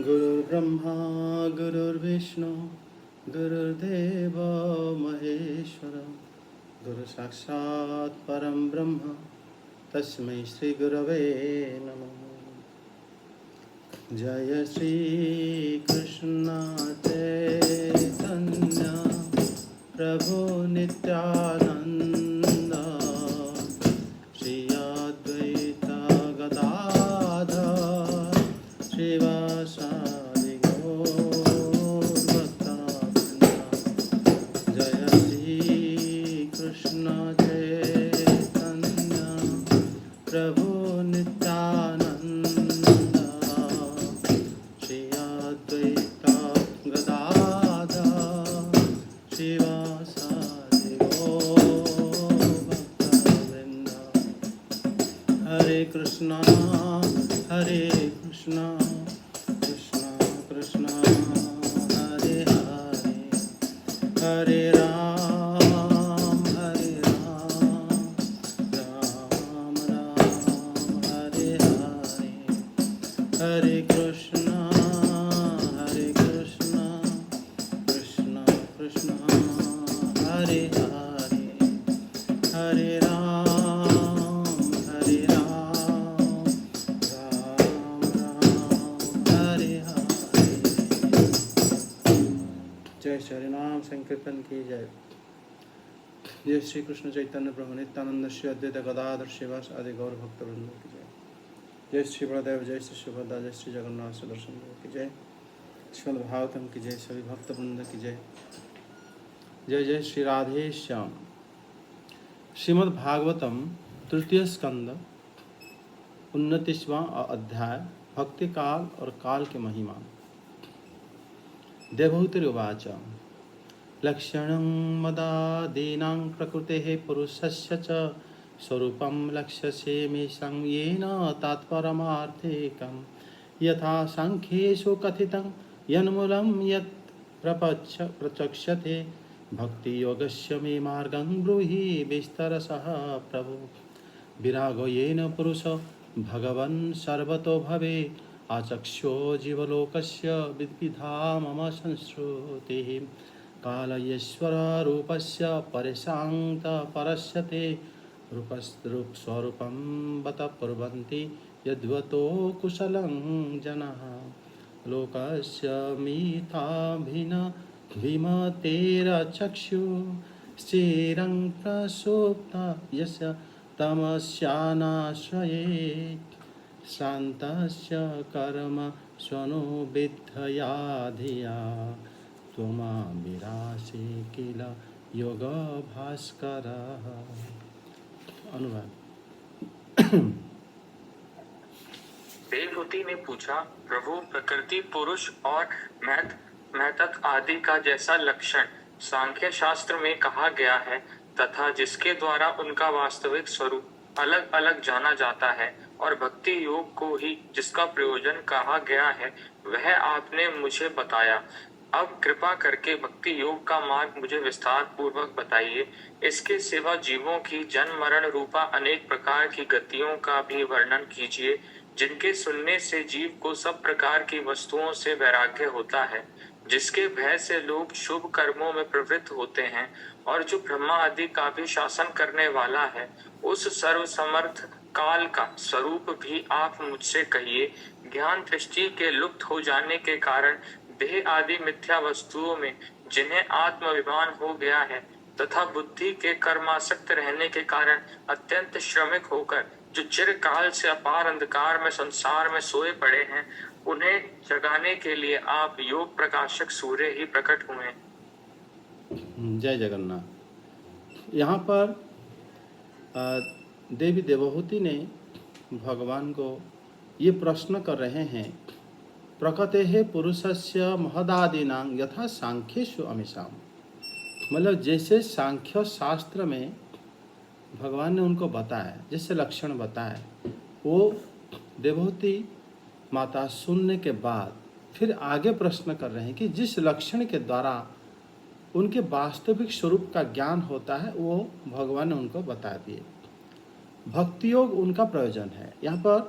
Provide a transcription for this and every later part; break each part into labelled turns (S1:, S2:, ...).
S1: गुरुर्ब्रह्मा गुरुर्विष्णु गुरुर्देव महेश्वर गुरु साक्षात् परम ब्रह्म तस्मै श्री गुरवे नमः। जय श्री कृष्ण चैतन्य प्रभु नित्यानंद श्री अद्वैत गदाधर श्रीवासादि गौर भक्तवृंद। जय श्री कृष्ण चैतन्य प्रभु नित्यानंद श्री अद्वैत गदाधर श्रीवासादि गौर भक्तवृंद। हरे कृष्णा कृष्णा कृष्णा हरे हरे हरे राम राम राम हरे हरे हरे कृष्णा कृष्णा कृष्णा हरे हरे हरे राम राम हरे हरे। जय श्री नाम संकीर्तन की जय। जय श्री कृष्ण चैतन्य प्रभु नित्यानंद श्री अद्वैत गदाधर श्रीवास आदि गौर भक्त वृंद की जय। जय श्री बलदेव जय श्री सुभद्रा जय श्री जगन्नाथ सुदर्शन की जय। श्रीमद् भागवतम की जय। सभी भक्त वृंद की जय। जय जय श्री राधे श्याम। श्रीमद् भागवतम तृतीय स्कंद 29वां अध्याय भक्ति काल और काल के महिमा। देवहूतिरुवाच लक्षणं मदादीनां प्रकृतेः पुरुषस्य च स्वरूपं लक्ष्यसे मे येन तात्परमार्थेकं यथा सांख्येषु कथितं यन्मूलं यत् प्रचक्ष्यते भक्तियोगस्य मे मार्गं ब्रूहि विस्तरशः प्रभु। विरागो येन पुरुष भगवन् सर्वतो भवे आचक्ष्यो जीवलोकस्य विद्विधा मम संश्रुतिः कालयेश्वर रूपस्य परेशान्त परस्यते रूपस्वरूपं बत कुर्वन्ति यद्वतो कुशलं जनाः लोकस्य मिथ्याभिन विमतेरचक्षु स्थिरं प्रसुप्त यस्य तमस्यानाश्रयेत् शान्तस्य कर्म स्वनुविद्धया धिया त्वमाभिरासि किल योग भास्कर। अनुवाद।
S2: देवहूति ने पूछा, प्रभु प्रकृति पुरुष और महतत्व आदि का जैसा लक्षण सांख्य शास्त्र में कहा गया है तथा जिसके द्वारा उनका वास्तविक स्वरूप अलग अलग जाना जाता है और भक्ति योग को ही जिसका प्रयोजन कहा गया है वह आपने मुझे बताया। अब कृपा करके भक्ति योग का मार्ग मुझे विस्तार पूर्वक बताइए। इसके सिवा जीवों की जन्म मरण रूपा अनेक प्रकार की गतियों का भी वर्णन कीजिए जिनके सुनने से जीव को सब प्रकार की वस्तुओं से वैराग्य होता है, जिसके भय से लोग शुभ कर्मों में प्रवृत्त होते हैं और जो ब्रह्मा आदि का भी शासन करने वाला है। उस सर्वसमर्थ काल का स्वरूप भी आप मुझसे कहिए। ज्ञान दृष्टि के लुप्त हो जाने के कारण देह आदि मिथ्या वस्तुओं में जिन्हें आत्माभिमान हो गया है तथा बुद्धि के कर्मासक्त रहने के कारण अत्यंत श्रमिक होकर जो चिरकाल से अपार अंधकार में संसार में सोए पड़े हैं उन्हें जगाने के लिए आप योग प्रकाशक सूर्य ही प्रकट हुए।
S1: जय जगन्नाथ। यहाँ पर देवी देवहूति ने भगवान को ये प्रश्न कर रहे हैं, प्रकृतेः पुरुषस्य महदादीनां यथा सांख्येषु अमीषाम। मतलब जैसे सांख्य शास्त्र में भगवान ने उनको बताया, जैसे लक्षण बताया, वो देवहूति माता सुनने के बाद फिर आगे प्रश्न कर रहे हैं कि जिस लक्षण के द्वारा उनके वास्तविक स्वरूप का ज्ञान होता है वो भगवान ने उनको बता दिए। भक्ति योग उनका प्रयोजन है। यहाँ पर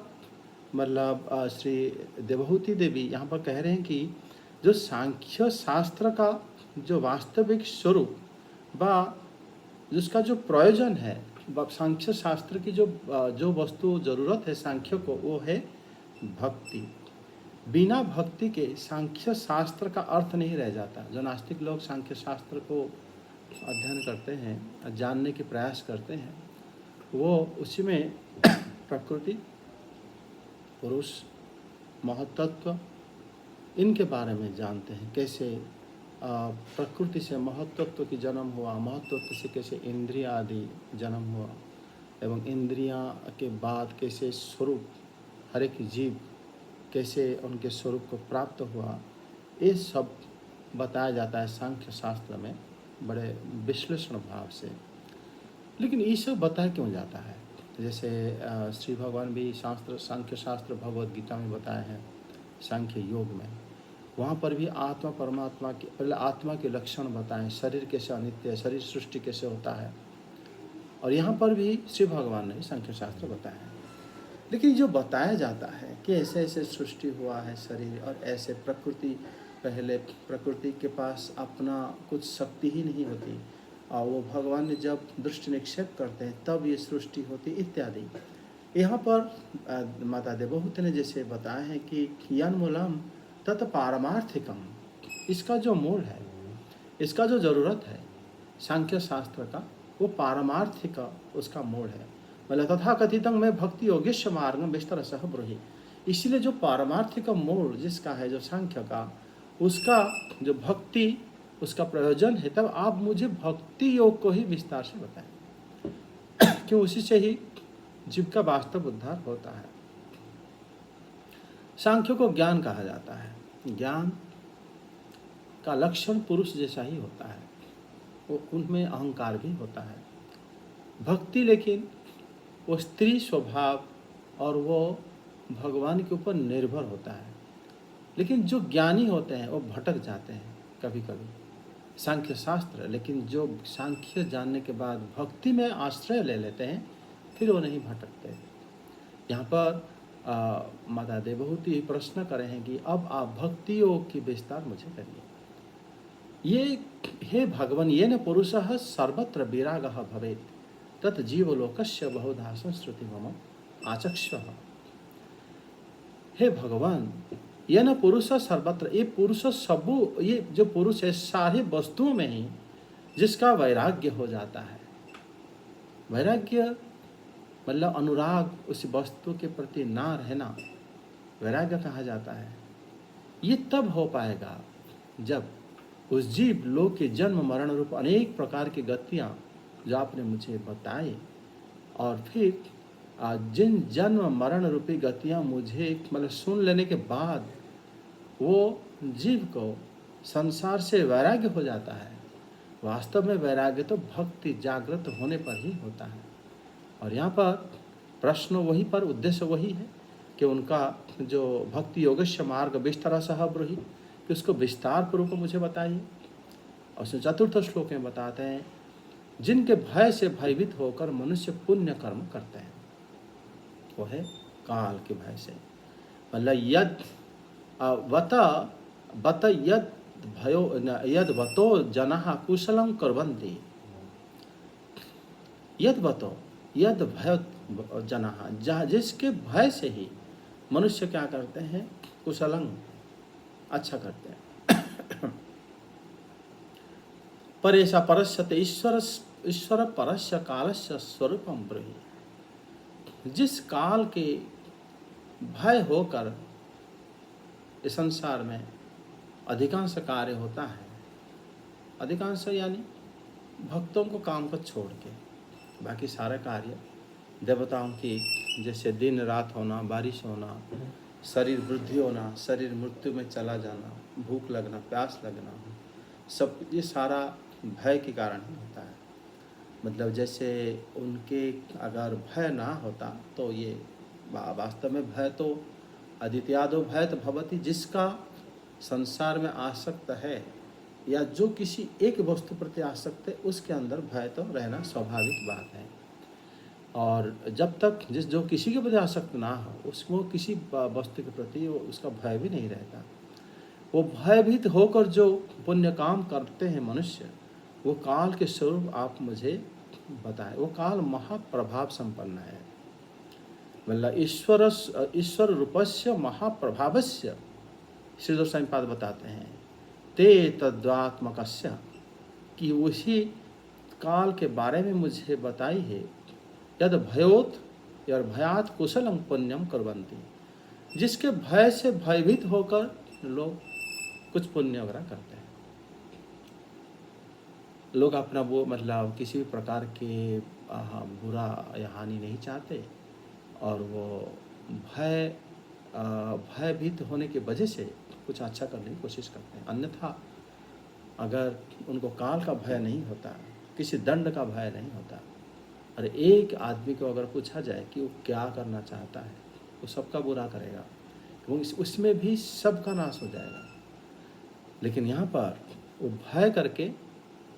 S1: मतलब श्री देवहूति देवी यहाँ पर कह रहे हैं कि जो सांख्य शास्त्र का जो वास्तविक स्वरूप व जिसका जो प्रयोजन है, सांख्य शास्त्र की जो वस्तु जरूरत है सांख्य को, वो है भक्ति। बिना भक्ति के सांख्य शास्त्र का अर्थ नहीं रह जाता। जो नास्तिक लोग सांख्य शास्त्र को अध्ययन करते हैं, जानने के प्रयास करते हैं, वो उसी में प्रकृति, पुरुष, महत्त्व, इनके बारे में जानते हैं। कैसे प्रकृति से महत्त्व की जन्म हुआ, महत्त्व से कैसे इंद्रिय आदि जन्म हुआ, एवं इंद्रियां के बाद कैसे स्वरूप हर एक जीव कैसे उनके स्वरूप को प्राप्त हुआ, ये सब बताया जाता है सांख्य शास्त्र में बड़े विश्लेषण भाव से। लेकिन ये सब बताया क्यों जाता है? जैसे श्री भगवान भी सांख्य शास्त्र भगवद गीता में बताए हैं, सांख्य योग में, वहाँ पर भी आत्मा परमात्मा के पहले आत्मा के लक्षण बताएं, शरीर कैसे अनित्य है, शरीर सृष्टि कैसे होता है, और यहाँ पर भी श्री भगवान ने सांख्य शास्त्र बताया है। लेकिन जो बताया जाता है कि ऐसे ऐसे सृष्टि हुआ है शरीर, और ऐसे प्रकृति, पहले प्रकृति के पास अपना कुछ शक्ति ही नहीं होती, और वो भगवान ने जब दृष्टि निक्षेप करते हैं तब ये सृष्टि होती इत्यादि। यहाँ पर माता देवहूति ने जैसे बताया है कि यन्मूलम तत् पारमार्थिकम, इसका जो मूल है, इसका जो ज़रूरत है सांख्य शास्त्र का, वो पारमार्थिक उसका मूल है। मतलब तथा कथितं में भक्ति योगेश मार्गम विस्तर सह ब्रूहि। इसीलिए जो पारमार्थिक मूल जिसका है, जो सांख्य का, उसका जो भक्ति, उसका प्रयोजन है, तब आप मुझे भक्ति योग को ही विस्तार से बताएं। क्यों? उसी से ही जीव का वास्तव उद्धार होता है। सांख्य को ज्ञान कहा जाता है। ज्ञान का लक्षण पुरुष जैसा ही होता है, वो उनमें अहंकार भी होता है। भक्ति लेकिन वो स्त्री स्वभाव और वो भगवान के ऊपर निर्भर होता है। लेकिन जो ज्ञानी होते हैं वो भटक जाते हैं कभी कभी सांख्य शास्त्र, लेकिन जो सांख्य जानने के बाद भक्ति में आश्रय ले लेते हैं, फिर वो नहीं भटकते। यहाँ पर माता देवहूति प्रश्न कर रहे हैं कि अब आप भक्ति योग की विस्तार मुझे करिए। ये हे भगवान, ये न पुरुषः सर्वत्र विरागः भवेत् तत् जीवलोकस्य बहुधा संस्कृति मम आचक्षः। हे भगवान, ये न पुरुष सर्वत्र, ये पुरुष सबू, ये जो पुरुष है सारी वस्तुओं में ही जिसका वैराग्य हो जाता है। वैराग्य मतलब अनुराग, उस वस्तु के प्रति ना रहना वैराग्य कहा जाता है। ये तब हो पाएगा जब उस जीव लोक के जन्म मरण रूप अनेक प्रकार की गतियाँ जो आपने मुझे बताई, और फिर जिन जन्म मरण रूपी गतियाँ मुझे मतलब सुन लेने के बाद वो जीव को संसार से वैराग्य हो जाता है। वास्तव में वैराग्य तो भक्ति जागृत होने पर ही होता है। और यहाँ पर प्रश्न वही पर, उद्देश्य वही है कि उनका जो भक्ति योगस्य मार्ग विस्तार सह ब्रूहि, कि उसको विस्तार पूर्वक मुझे बताइए। और उसने चतुर्थ श्लोक में बताते हैं, जिनके भय से भयभीत होकर मनुष्य पुण्य कर्म करते हैं, वो है काल के भय से। मतलब यद बत यद भयो यद वतो जनाः कुशलं कुर्वन्ति, यद वतो यद भय जनाः, जिसके भय से ही मनुष्य क्या करते हैं, कुशलं अच्छा करते हैं। परेशा परस्यते ईश्वर परस्य कालस्य स्वरूपम ब्रूहि। जिस काल के भय होकर इस संसार में अधिकांश कार्य होता है, अधिकांश यानी भक्तों को काम को छोड़ के बाकी सारे कार्य देवताओं की, जैसे दिन रात होना, बारिश होना, शरीर वृद्धि होना, शरीर मृत्यु में चला जाना, भूख लगना, प्यास लगना, सब ये सारा भय के कारण ही होता है। मतलब जैसे उनके अगर भय ना होता तो ये वास्तव में भय तो अदित्यादो भय तो भवति, जिसका संसार में आसक्त है या जो किसी एक वस्तु प्रति आसक्त है, उसके अंदर भय तो रहना स्वाभाविक बात है। और जब तक जो किसी के प्रति आसक्त ना हो, उसको किसी वस्तु के प्रति उसका भय भी नहीं रहता। वो भयभीत होकर जो पुण्य काम करते हैं मनुष्य, वो काल के स्वरूप आप मुझे बताएं। वो काल महाप्रभाव संपन्न है, मतलब ईश्वर रूपस्य महाप्रभावस्य। श्री गोस्वामीपाद बताते हैं ते तद्वात्मकस्य, कि उसी काल के बारे में मुझे बताई है। यद भयोत या भयात कुशलम पुण्यम कुर्वन्ति, जिसके भय से भयभीत होकर लोग कुछ पुण्य वगैरह करते हैं। लोग अपना वो मतलब किसी भी प्रकार के बुरा या हानि नहीं चाहते, और वो भयभीत होने की वजह से कुछ अच्छा करने की कोशिश करते हैं। अन्यथा अगर उनको काल का भय नहीं होता, किसी दंड का भय नहीं होता, और एक आदमी को अगर पूछा जाए कि वो क्या करना चाहता है, वो सबका बुरा करेगा, उसमें भी सबका नाश हो जाएगा। लेकिन यहाँ पर वो भय करके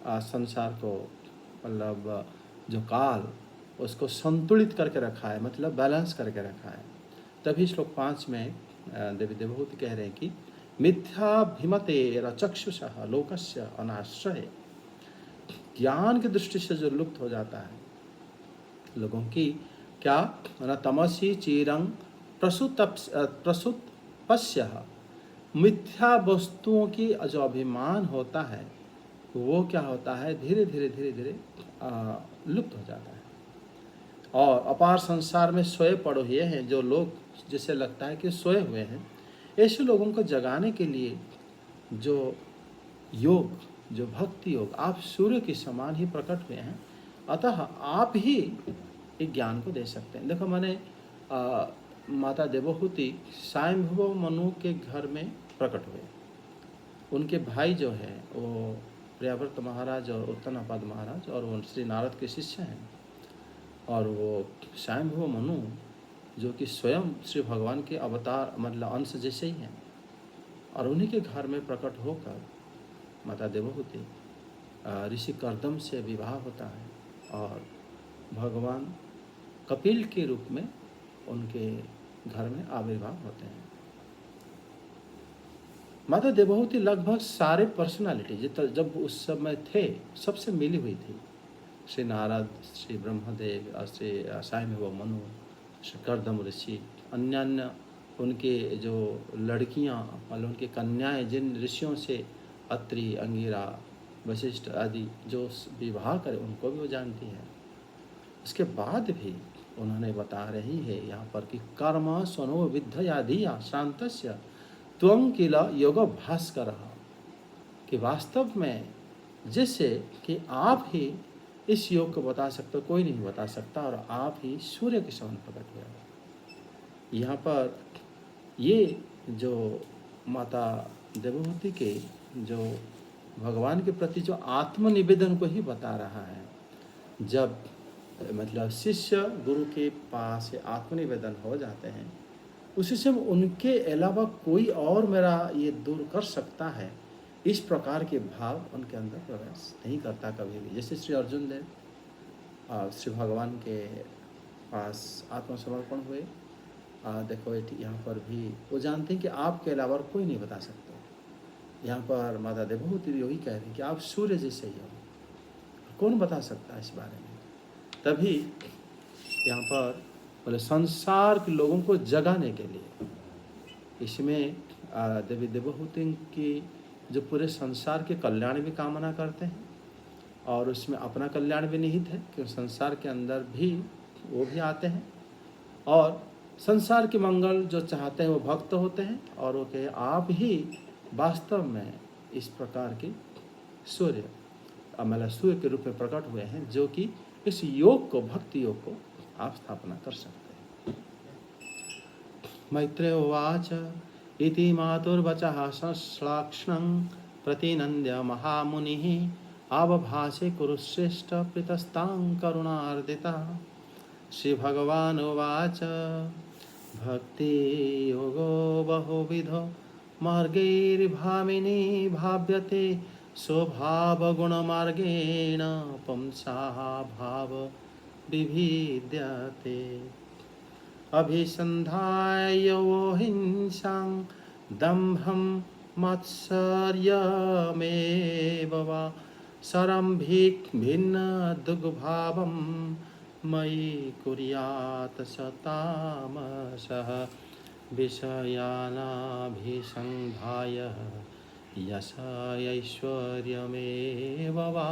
S1: संसार को, मतलब जो काल, उसको संतुलित करके रखा है, मतलब बैलेंस करके रखा है। तभी श्लोक 5 में देवी देवहूति कह रहे हैं कि मिथ्याभिमते रचक्षुषः लोकस्य अनाश्रय, ज्ञान की दृष्टि से जो लुप्त हो जाता है लोगों की, क्या न तमसी चीरंग प्रसुत पश्य, मिथ्या वस्तुओं की जो अभिमान होता है वो क्या होता है, धीरे धीरे लुप्त हो जाता है। और अपार संसार में सोए पड़े हुए हैं जो लोग, जिसे लगता है कि सोए हुए हैं, ऐसे लोगों को जगाने के लिए जो योग, जो भक्ति योग, आप सूर्य के समान ही प्रकट हुए हैं। अतः आप ही एक ज्ञान को दे सकते हैं। देखो, मैंने माता देवहूति स्वयंभुव मनु के घर में प्रकट हुए। उनके भाई जो है वो प्रियव्रत महाराज और उत्तनापाद महाराज, और वो श्री नारद के शिष्य हैं। और वो स्वयंभुव मनु जो कि स्वयं श्री भगवान के अवतार, मतलब अंश जैसे ही हैं, और उन्हीं के घर में प्रकट होकर माता देवहूति ऋषि कर्दम से विवाह होता है, और भगवान कपिल के रूप में उनके घर में आविर्भाव होते हैं। माता देवहूति लगभग सारे पर्सनालिटी जब उस समय थे सबसे मिली हुई थी। श्री नारद, श्री ब्रह्मदेव, श्री स्वयंभुव मनु, श्री कर्दम ऋषि, अन्य उनके जो लड़कियां, मतलब उनकी कन्याएं, जिन ऋषियों से अत्रि, अंगिरा, वशिष्ठ आदि जो विवाह करे, उनको भी वो जानती है। उसके बाद भी उन्होंने बता रही है यहाँ पर कि कर्म स्वनो विद्या धिया शांतस्य त्वं किल योग भास्कर, कि वास्तव में जैसे कि आप ही इस योग को बता सकते हो, कोई नहीं बता सकता, और आप ही सूर्य के समान प्रकट हुए हो। यहाँ पर ये जो माता देवहूति के जो भगवान के प्रति जो आत्मनिवेदन को ही बता रहा है। जब मतलब शिष्य गुरु के पास से आत्मनिवेदन हो जाते हैं, उसी से उनके अलावा कोई और मेरा ये दूर कर सकता है, इस प्रकार के भाव उनके अंदर प्रवेश नहीं करता कभी भी। जैसे श्री अर्जुन देव श्री भगवान के पास आत्मसमर्पण हुए, देखो यहाँ पर भी वो जानते हैं कि आपके अलावा कोई नहीं बता सकता। यहाँ पर माता देवहूति यही कह रही कि आप सूर्य जैसे ही हो, कौन बता सकता है इस बारे में। तभी यहाँ पर बोले संसार के लोगों को जगाने के लिए, इसमें देवी देवहूति की जो पूरे संसार के कल्याण भी कामना करते हैं, और उसमें अपना कल्याण भी निहित है कि संसार के अंदर भी वो भी आते हैं, और संसार के मंगल जो चाहते हैं वो भक्त होते हैं, और वो कहे आप ही वास्तव में इस प्रकार के सूर्य, मतलब सूर्य के रूप में प्रकट हुए हैं, जो कि इस योग को, भक्ति योग को आप स्थापना कर सकते हैं। मैत्रेय उवाच इति मातुर्वचः सश्लाक्ष्णं प्रतिनन्द्य महामुनिः आवभाषे कुरुश्रेष्ठ प्रीतस्तां करुणार्दितः। श्रीभगवानुवाच भक्ति योगो बहुविधो मार्गैर्भामिनी भाव्यते स्वभावगुणमार्गेण पुंसाः भाव विभिद्यते अभिसन्धाय वो हिंसां दम्भं मत्सर्यमेव वा सरम्भिक् भिन्नदुग्भावं मयि कुर्यात् स तामसः विषयानाभिसन्धाय यशैश्वर्यमेव वा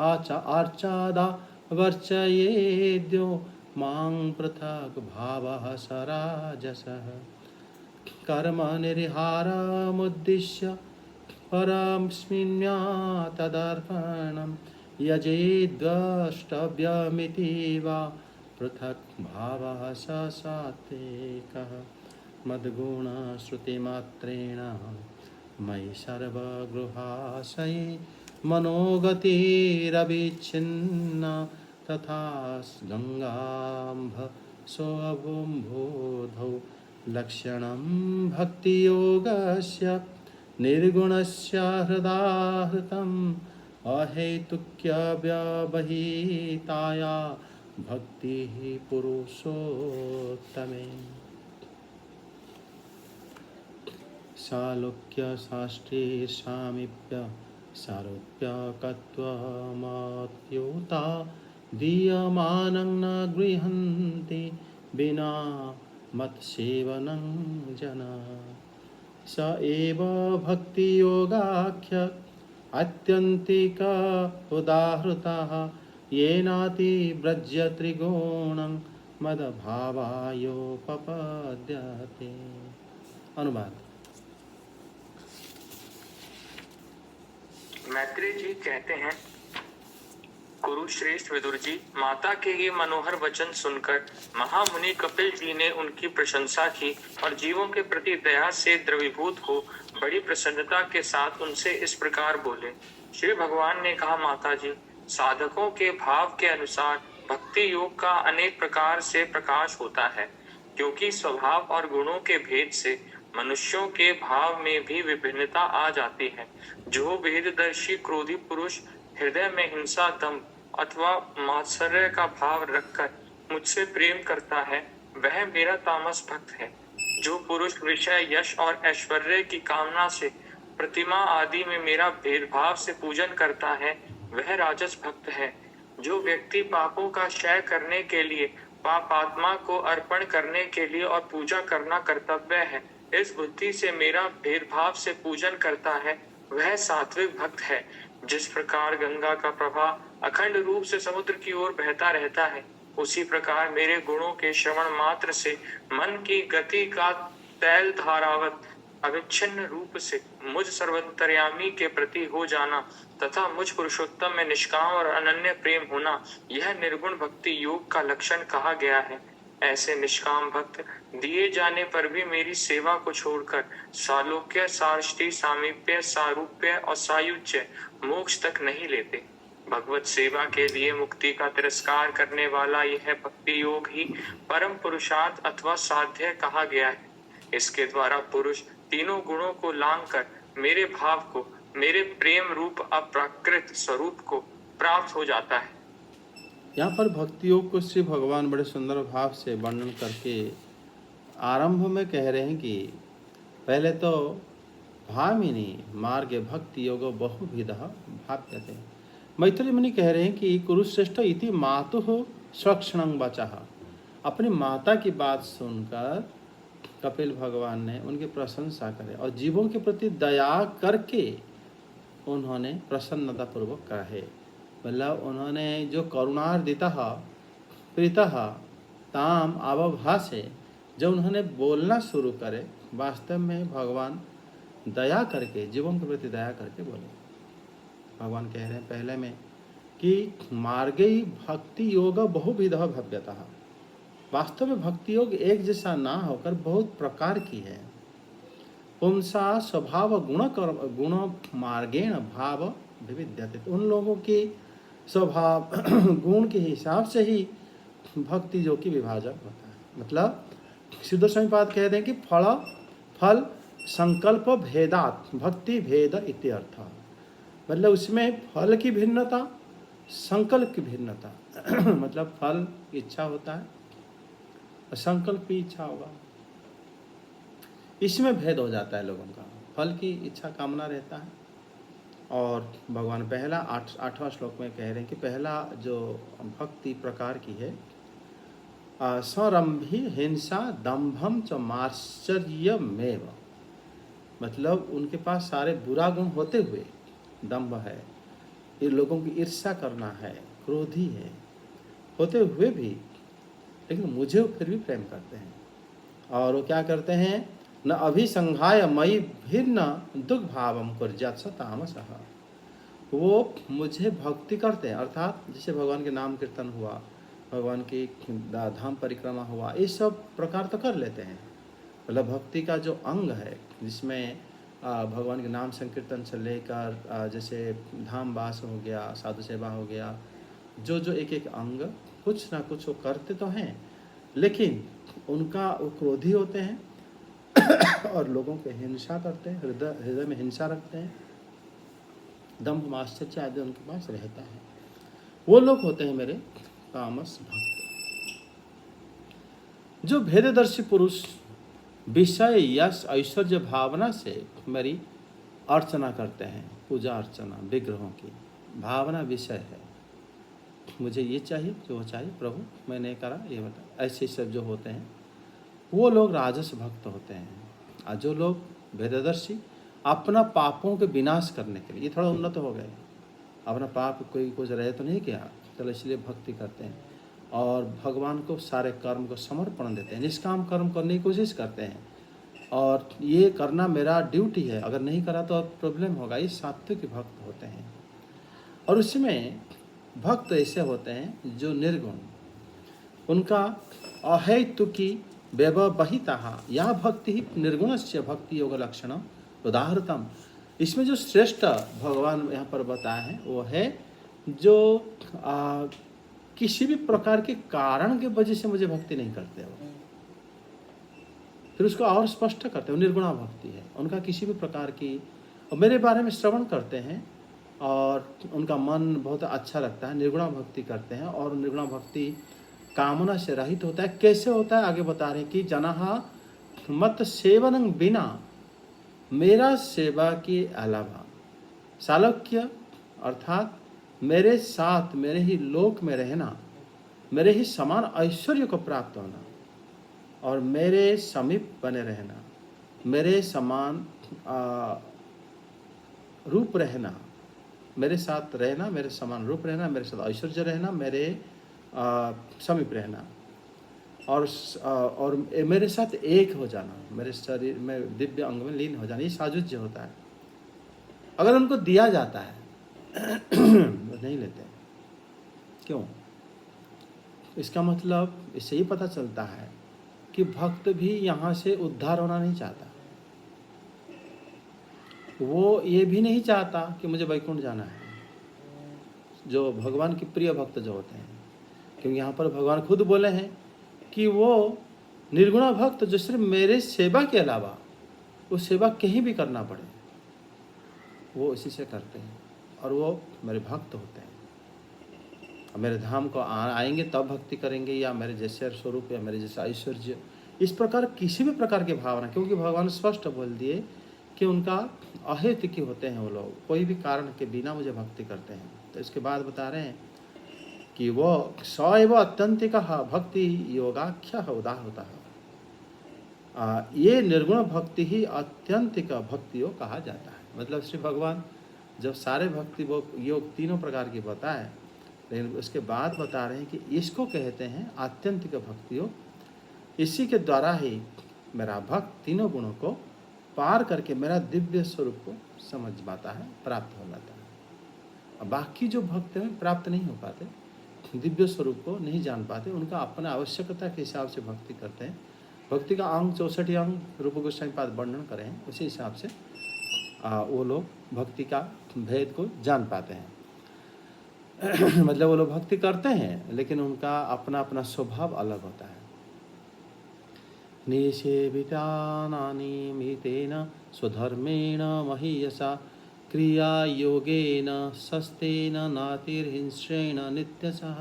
S1: आचादा वर्चयेद्यो मां पृथक् भावः स राजसः कर्मनिर्हारमुद्दिश्य परस्मिन्यातदर्पणं यजेद्द्रष्टव्यमिति वा पृथक् भावः स सात्विकः मद्गुणश्रुतिमात्रेण मयि सर्वगृहाशये मनोगतिरविच्छिन्ना तथा गङ्गाम्भ सोऽबुम्बोधौ लक्षणं भक्तियोगस्य निर्गुणस्य हृदाहृतम् अहेतुक्यव्यवहिताया भक्तिः पुरुषोत्तमे सालोक्य साष्टिर्सामीप्य सारूप्यकत्वमत्युता दीयमानं न गृह्णन्ति विना मत्सेवनं जना स एव भक्तियोगाख्य आत्यन्तिक उदाहृतः येनातिव्रज्य त्रिगुणं मदभावायोपपद्यते। अनुवाद।
S2: मैत्रेय जी कहते हैं, कुरुश्रेष्ठ विदुर जी, माता के ये मनोहर वचन सुनकर महामुनि कपिल जी ने उनकी प्रशंसा की और जीवों के प्रति दया से द्रवीभूत हो बड़ी प्रसन्नता के साथ उनसे इस प्रकार बोले। श्री भगवान ने कहा, माता जी, साधकों के भाव के अनुसार भक्ति योग का अनेक प्रकार से प्रकाश होता है, क्योंकि स्वभाव और गुणों के भेद से मनुष्यों के भाव में भी विभिन्नता आ जाती है। जो भेददर्शी क्रोधी पुरुष हृदय में हिंसा, दंभ अथवा मात्सर्य का भाव रखकर मुझसे प्रेम करता है, वह मेरा तामस भक्त है। जो पुरुष विषय, यश और ऐश्वर्य की कामना से प्रतिमा आदि में मेरा भेदभाव से पूजन करता है, वह राजस भक्त है। जो व्यक्ति पापों का क्षय करने के लिए पापात्मा को अर्पण करने के लिए और पूजा करना कर्तव्य है, इस बुद्धि से मेरा भेदभाव से पूजन करता है, वह सात्विक भक्त है। जिस प्रकार गंगा का प्रवाह अखंड रूप से समुद्र की ओर बहता रहता है, उसी प्रकार मेरे गुणों के श्रवण मात्र से मन की गति का तैल धारावत अविच्छिन्न रूप से मुझ सर्वंतर्यामी के प्रति हो जाना तथा मुझ पुरुषोत्तम में निष्काम और अनन्य प्रेम होना, यह निर्गुण भक्ति योग का लक्षण कहा गया है। ऐसे निष्काम भक्त दिए जाने पर भी मेरी सेवा को छोड़कर सालोक्य, साष्टि, सामीप्य, सारूप्य और सायुज्य मोक्ष तक नहीं लेते। भगवत सेवा के लिए मुक्ति का तिरस्कार करने वाला यह भक्ति योग ही परम पुरुषार्थ अथवा साध्य कहा गया है। इसके द्वारा पुरुष तीनों गुणों को लांघकर मेरे भाव को, मेरे प्रेम रूप अप्राकृत स्वरूप को प्राप्त हो जाता है।
S1: यहाँ पर भक्ति योग को श्री भगवान बड़े सुंदर भाव से वर्णन करके आरंभ में कह रहे हैं कि पहले तो भामिनी मार्ग भक्ति योग बहुविधः भाव्यते। मैत्रेय मुनि कह रहे हैं कि कुरुश्रेष्ठ इति मातुः स्वक्षणं वचः। अपनी माता की बात सुनकर कपिल भगवान ने उनकी प्रशंसा करे और जीवों के प्रति दया करके उन्होंने प्रसन्नता पूर्वक कहे। मतलब उन्होंने जो करुणार्दितः प्रीतः ताम अवभासे, जब उन्होंने बोलना शुरू करे, वास्तव में भगवान दया करके, जीवों के प्रति दया करके बोले। भगवान कह रहे हैं पहले में कि मार्गे भक्ति योग बहुविधः भव्यतः। वास्तव में भक्ति योग एक जैसा ना होकर बहुत प्रकार की है। पुंसा स्वभाव गुण मार्गेण भाव विविध्यते। उन लोगों के स्वभाव गुण के हिसाब से ही भक्ति योग की विभाजन होता है। मतलब सिद्ध स्वामीपाद कहते हैं कि फल संकल्प भेदात भक्ति भेद इत्यर्थ। मतलब उसमें फल की भिन्नता संकल्प की भिन्नता मतलब फल की इच्छा होता है और संकल्प की इच्छा होगा, इसमें भेद हो जाता है लोगों का। फल की इच्छा कामना रहता है और भगवान पहला 8वां श्लोक में कह रहे हैं कि पहला जो भक्ति प्रकार की है स्वरंभी हिंसा दंभम च माश्चर्यमेव, मतलब उनके पास सारे बुरा गुण होते हुए दंभ है, ये लोगों की ईर्ष्या करना है, क्रोधी है, होते हुए भी लेकिन मुझे वो फिर भी प्रेम करते हैं। और वो क्या करते हैं, न अभिसंघाय मयि भिन्न दुख भावम कुर्यात् स तामसः, वो मुझे भक्ति करते हैं, अर्थात जैसे भगवान के नाम कीर्तन हुआ, भगवान की धाम परिक्रमा हुआ, ये सब प्रकार तो कर लेते हैं। मतलब भक्ति का जो अंग है जिसमें भगवान के नाम संकीर्तन से लेकर जैसे धाम वास हो गया, साधु सेवा हो गया, जो जो एक एक अंग कुछ ना कुछ वो करते तो हैं, लेकिन उनका वो क्रोधी होते हैं और लोगों के हिंसा करते हैं, हृदय में हिंसा रखते हैं, दंभ माश्चर्य आदि उनके पास रहता है। वो लोग होते हैं मेरे तामस भक्त। जो भेददर्शी पुरुष विषय यश ऐश्वर्य भावना से मेरी अर्चना करते हैं, पूजा अर्चना विग्रहों की भावना विषय है, मुझे ये चाहिए जो चाहिए प्रभु मैंने करा ये बता, ऐसे सब जो होते हैं वो लोग राजस भक्त होते हैं। और जो लोग भेददर्शी अपना पापों के विनाश करने के लिए, ये थोड़ा उन्नत हो गए, अपना पाप कोई कुछ रहे तो नहीं किया, चलो इसलिए भक्ति करते हैं और भगवान को सारे कर्म को समर्पण देते हैं, निष्काम कर्म करने की कोशिश करते हैं और ये करना मेरा ड्यूटी है, अगर नहीं करा तो प्रॉब्लम होगा, ये सात्विक भक्त होते हैं। और उसमें भक्त ऐसे होते हैं जो निर्गुण, उनका अहेतुकी व्यवहिता या भक्ति ही निर्गुणस्य भक्ति योग लक्षणम उदाहरणतम। इसमें जो श्रेष्ठ भगवान यहाँ पर बताए हैं वो है जो किसी भी प्रकार के कारण के वजह से मुझे भक्ति नहीं करते हो, फिर उसको और स्पष्ट करते हो, निर्गुणा भक्ति है उनका, किसी भी प्रकार की, और मेरे बारे में श्रवण करते हैं और उनका मन बहुत अच्छा लगता है, निर्गुणा भक्ति करते हैं और निर्गुणा भक्ति कामना से रहित होता है। कैसे होता है आगे बता रहे हैं कि जनहा मत सेवन बिना, मेरा सेवा के अलावा, सालोक्य अर्थात मेरे साथ मेरे ही लोक में रहना, मेरे ही समान ऐश्वर्य को प्राप्त होना और मेरे समीप बने रहना, मेरे समान रूप रहना, मेरे साथ रहना, मेरे समान रूप रहना, मेरे साथ ऐश्वर्य रहना, मेरे समीप रहना और मेरे साथ एक हो जाना, मेरे शरीर में दिव्य अंग में लीन हो जाना, ये साजुज्य होता है। अगर उनको दिया जाता है वो नहीं लेते, क्यों? इसका मतलब इससे ही पता चलता है कि भक्त भी यहाँ से उद्धार होना नहीं चाहता, वो ये भी नहीं चाहता कि मुझे वैकुंठ जाना है, जो भगवान के प्रिय भक्त जो होते हैं, क्योंकि यहाँ पर भगवान खुद बोले हैं कि वो निर्गुणा भक्त जो सिर्फ मेरे सेवा के अलावा वो सेवा कहीं भी करना पड़े वो इसी से करते हैं और वो मेरे भक्त होते हैं। मेरे धाम को आएंगे तब भक्ति करेंगे, या मेरे जैसे स्वरूप या मेरे जैसा ऐश्वर्य, इस प्रकार किसी भी प्रकार की भावना, क्योंकि भगवान स्पष्ट बोल दिए कि उनका अहेतुकी होते हैं वो लोग, कोई भी कारण के बिना मुझे भक्ति करते हैं। तो इसके बाद बता रहे हैं कि वो सैव अत्यंतिक भक्ति योगाख्या उदाहृता है, ये निर्गुण भक्ति ही अत्यंतिक भक्ति योग कहा जाता है। मतलब श्री भगवान जब सारे भक्ति वो योग तीनों प्रकार की बताए, लेकिन उसके बाद बता रहे हैं कि इसको कहते हैं आत्यंतिक भक्ति योग, इसी के द्वारा ही मेरा भक्त तीनों गुणों को पार करके मेरा दिव्य स्वरूप को समझ पाता है, प्राप्त हो जाता है। अब बाकी जो भक्त हैं प्राप्त नहीं हो पाते, दिव्य स्वरूप को नहीं जान पाते, उनका अपना आवश्यकता के हिसाब से भक्ति करते हैं। भक्ति का अंग 64 अंग रूप गोस्वामी पाद वर्णन करें, उसी हिसाब से वो लोग भक्ति का भेद को जान पाते हैं। मतलब वो लोग भक्ति करते हैं लेकिन उनका अपना अपना स्वभाव अलग होता है। निषेवितानानि मितेन स्वधर्मेण महीयसा क्रियायोगेन सस्तेन नातिर्हिंस्रेण नित्यशः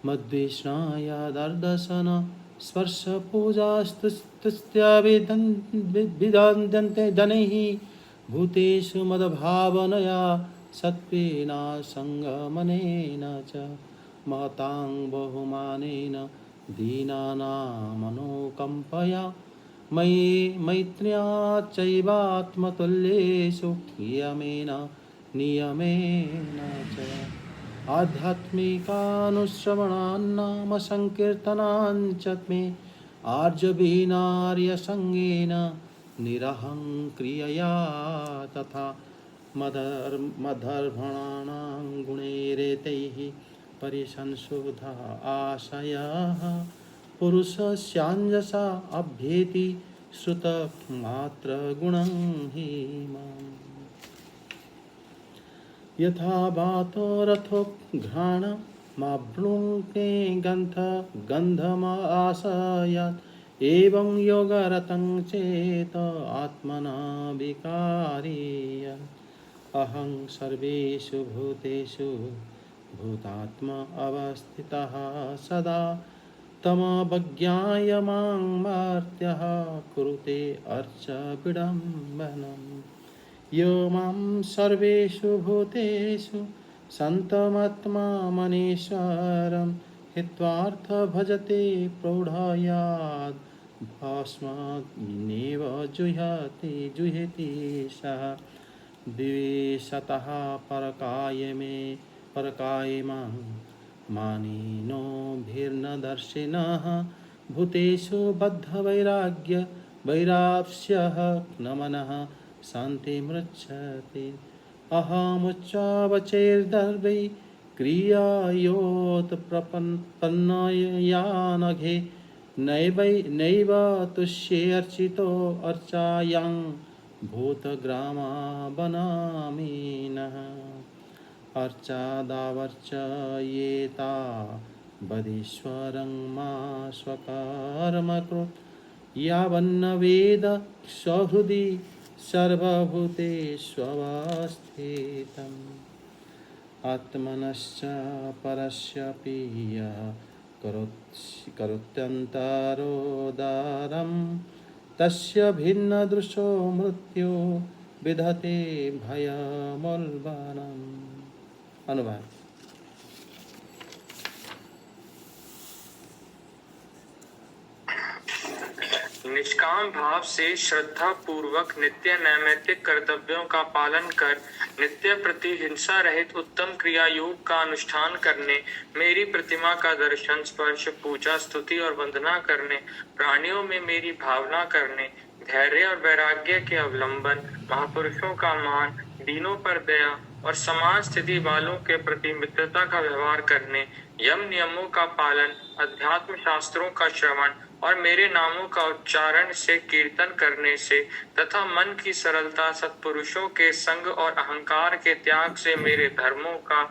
S1: मद्विष्णाय दर्दशन स्पर्शपूजास्तुस्त्याभिधन्ते जनैः भूतेषु मदभावनया सत्त्वेन सङ्गमनेन च महतां बहुमानेन दीनानामनुकम्पया मयि मैत्र्या चैवात्मतुल्येषु नियमेन च आध्यात्मिकानुश्रवणान्नाम संकीर्तनाञ्च मे आर्जवीनार्यसङ्गेन निरहं क्रियया तथा मदर्भणानां गुणैरेतैः परिसंशोधा आशयः पुरुषस्याञ्जसा अभ्येति श्रुतमात्रगुणं हि माम् यथा वातो रथो घ्राणमाभ्लुङ्क्ते गन्धमाशयात् एवं योगरतं चेत आत्मना विकारीय अहं सर्वेषु भूतेषु भूतात्मा अवस्थितः सदा तमवज्ञाय मां मर्त्यः कुरुते अर्च विडम्बनम् यो मां सर्वेषु भूतेषु सन्तमात्मामनीश्वरं हित्वार्थ भजते प्रौढयाद् भस्मान्नेव जुह्यति सः द्विषतः परकाय मां मानिनो भिर्नदर्शिनः भूतेषु बद्धवैराग्यः न मनः शान्तिमृच्छति अहमुच्चावचैर्दर्वै क्रियायोत्प्रपन्नया नघे नैव तुष्येऽर्चितो अर्चायां भूतग्रामा बनामिनः अर्चादावर्चयेता बधीश्वरं मा स्वकर्म कृत् यावन्न वेद सहृदि सर्वभूतेष्वस्थितम् आत्मनश्च परस्य यः करोत्यन्तरोदारं तस्य भिन्नदृशो मृत्यु विधते भयमुल्बणम्। अनुवाद।
S2: निष्काम भाव से श्रद्धा पूर्वक नित्य नैमित्तिक कर्तव्यों का पालन कर नित्य प्रतिहिंसा रहित उत्तम क्रिया योग का अनुष्ठान करने, मेरी प्रतिमा का दर्शन, स्पर्श, पूजा, स्तुति और वंदना करने, प्राणियों में मेरी भावना करने, धैर्य और वैराग्य के अवलंबन, महापुरुषों का मान, दीनों पर दया और समान स्थिति वालों के प्रति मित्रता का व्यवहार करने, यम नियमों का पालन, अध्यात्म शास्त्रों का श्रवण और मेरे नामों का उच्चारण से कीर्तन करने से तथा मन की सरलता, सत्पुरुषों के संग और अहंकार के त्याग से मेरे धर्मों का,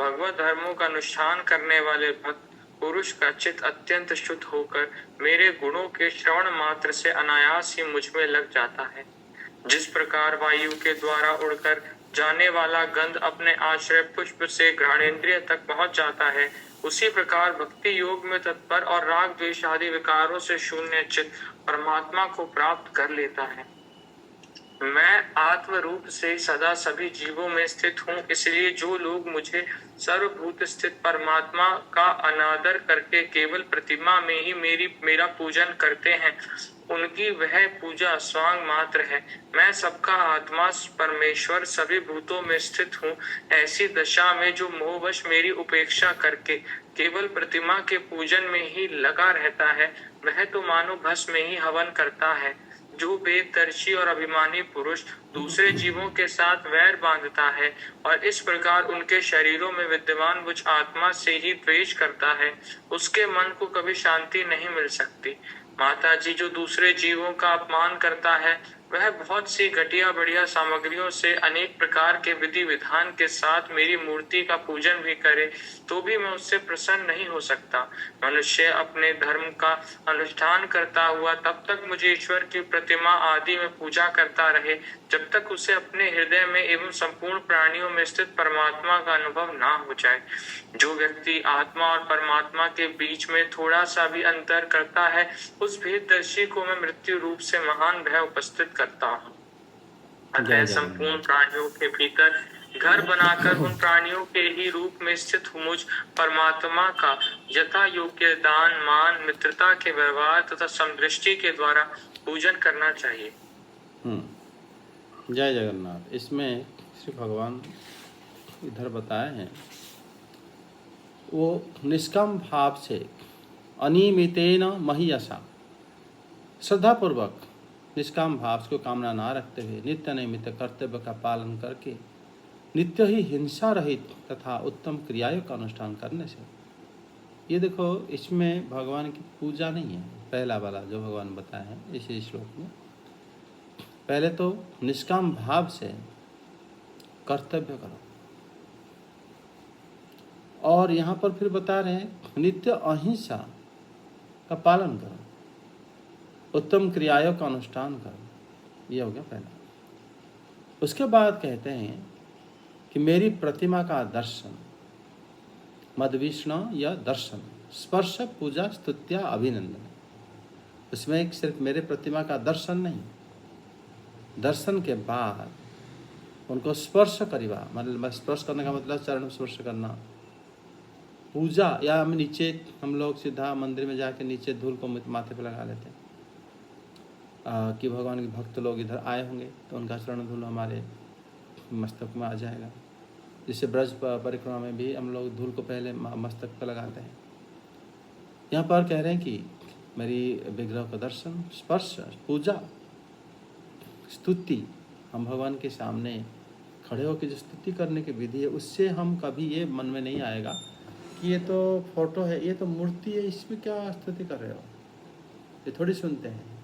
S2: भगवत धर्मों का अनुष्ठान करने वाले भक्त पुरुष का चित्त अत्यंत शुद्ध होकर मेरे गुणों के श्रवण मात्र से अनायास ही मुझ में लग जाता है। जिस प्रकार वायु के द्वारा उड़कर जाने वाला गंध अपने आश्रय पुष्प से घ्राणेन्द्रिय तक पहुंच जाता है, उसी प्रकार भक्ति योग में तत्पर और राग द्वेष आदि विकारों से शून्य चित्त परमात्मा को प्राप्त कर लेता है। मैं आत्म रूप से सदा सभी जीवों में स्थित हूँ, इसलिए जो लोग मुझे सर्वभूत स्थित परमात्मा का अनादर करके केवल प्रतिमा में ही मेरा पूजन करते हैं, उनकी वह पूजा स्वांग मात्र है। मैं सबका आत्मा परमेश्वर सभी भूतों में स्थित हूँ। ऐसी दशा में जो मोहवश मेरी उपेक्षा करके केवल प्रतिमा के पूजन में ही लगा रहता है, वह तो मानो भस्म में ही हवन करता है। जो वेददर्शी और अभिमानी पुरुष दूसरे जीवों के साथ वैर बांधता है और इस प्रकार उनके शरीरों में विद्यमान मुझ आत्मा से ही द्वेष करता है, उसके मन को कभी शांति नहीं मिल सकती। माता जी, जो दूसरे जीवों का अपमान करता है, वह बहुत सी घटिया बढ़िया सामग्रियों से अनेक प्रकार के विधि विधान के साथ मेरी मूर्ति का पूजन भी करे, तो भी मैं उससे प्रसन्न नहीं हो सकता। मनुष्य अपने धर्म का अनुष्ठान करता हुआ तब तक मुझे ईश्वर की प्रतिमा आदि में पूजा करता रहे, जब तक उसे अपने हृदय में एवं संपूर्ण प्राणियों में स्थित परमात्मा का अनुभव ना हो जाए। जो व्यक्ति आत्मा और परमात्मा के बीच में थोड़ा सा भी अंतर करता है, उस भेददर्शी को मैं मृत्यु रूप से महान भय उपस्थित करता हूँ। अतः
S1: जय
S2: संपूर्ण
S1: जगन्नाथ।
S2: प्राणियों के भीतर घर बनाकर उन प्राणियों के ही रूप में स्थित मुझ परमात्मा का यथा योग्य दान मान मित्रता के व्यवहार तथा समदृष्टि के द्वारा पूजन करना चाहिए।
S1: जय जगन्नाथ। इसमें श्री भगवान इधर बताए हैं, वो निष्काम भाव से अनियमितेन महीयसा, श्रद्धापूर्वक निष्काम भाव को कामना ना रखते हुए नित्य नैमित्त कर्तव्य का पालन करके नित्य ही हिंसा रहित तथा उत्तम क्रियाओं का अनुष्ठान करने से, ये देखो इसमें भगवान की पूजा नहीं है। पहला वाला जो भगवान बताए हैं इसी श्लोक में, पहले तो निष्काम भाव से कर्तव्य करो, और यहाँ पर फिर बता रहे हैं नित्य अहिंसा का पालन करो, उत्तम क्रियाओं का अनुष्ठान करो। ये हो गया पहला। उसके बाद कहते हैं कि मेरी प्रतिमा का दर्शन, मद्विष्ण या दर्शन, स्पर्श पूजा स्तुत्या अभिनंदन। उसमें एक सिर्फ मेरे प्रतिमा का दर्शन नहीं, दर्शन के बाद उनको स्पर्श करीबा, मतलब स्पर्श करने का मतलब चरण स्पर्श करना, पूजा, या हम नीचे हम लोग सीधा मंदिर में जाके नीचे धूल को माथे पे लगा लेते हैं कि भगवान के भक्त लोग इधर आए होंगे तो उनका चरण धूल हमारे मस्तक में आ जाएगा। जिससे ब्रज परिक्रमा में भी हम लोग धूल को पहले मस्तक पर लगाते हैं। यहाँ पर कह रहे हैं कि मेरी विग्रह का दर्शन, स्पर्श, पूजा, स्तुति, हम भगवान के सामने खड़े होकर जो स्तुति करने की विधि है, उससे हम कभी ये मन में नहीं आएगा कि ये तो फोटो है, ये तो मूर्ति है, इसमें क्या स्तुति कर रहे हो। ये थोड़ी सुनते हैं।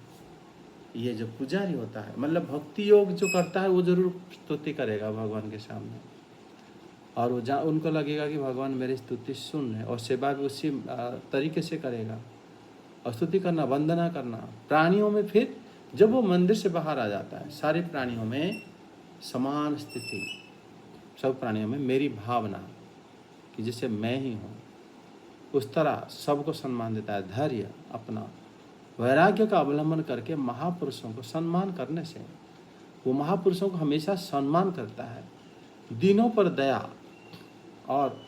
S1: ये जो पुजारी होता है, मतलब भक्ति योग जो करता है, वो जरूर स्तुति करेगा भगवान के सामने, और वो उनको लगेगा कि भगवान मेरी स्तुति सुन है, और सेवा भी उसी तरीके से करेगा। और स्तुति करना, वंदना करना प्राणियों में, फिर जब वो मंदिर से बाहर आ जाता है, सारे प्राणियों में समान स्थिति, सब प्राणियों में मेरी भावना कि जैसे मैं ही हूँ, उस तरह सबको सम्मान देता है। धैर्य, अपना वैराग्य का अवलंबन करके महापुरुषों को सम्मान करने से वो महापुरुषों को हमेशा सम्मान करता है। दीनों पर दया और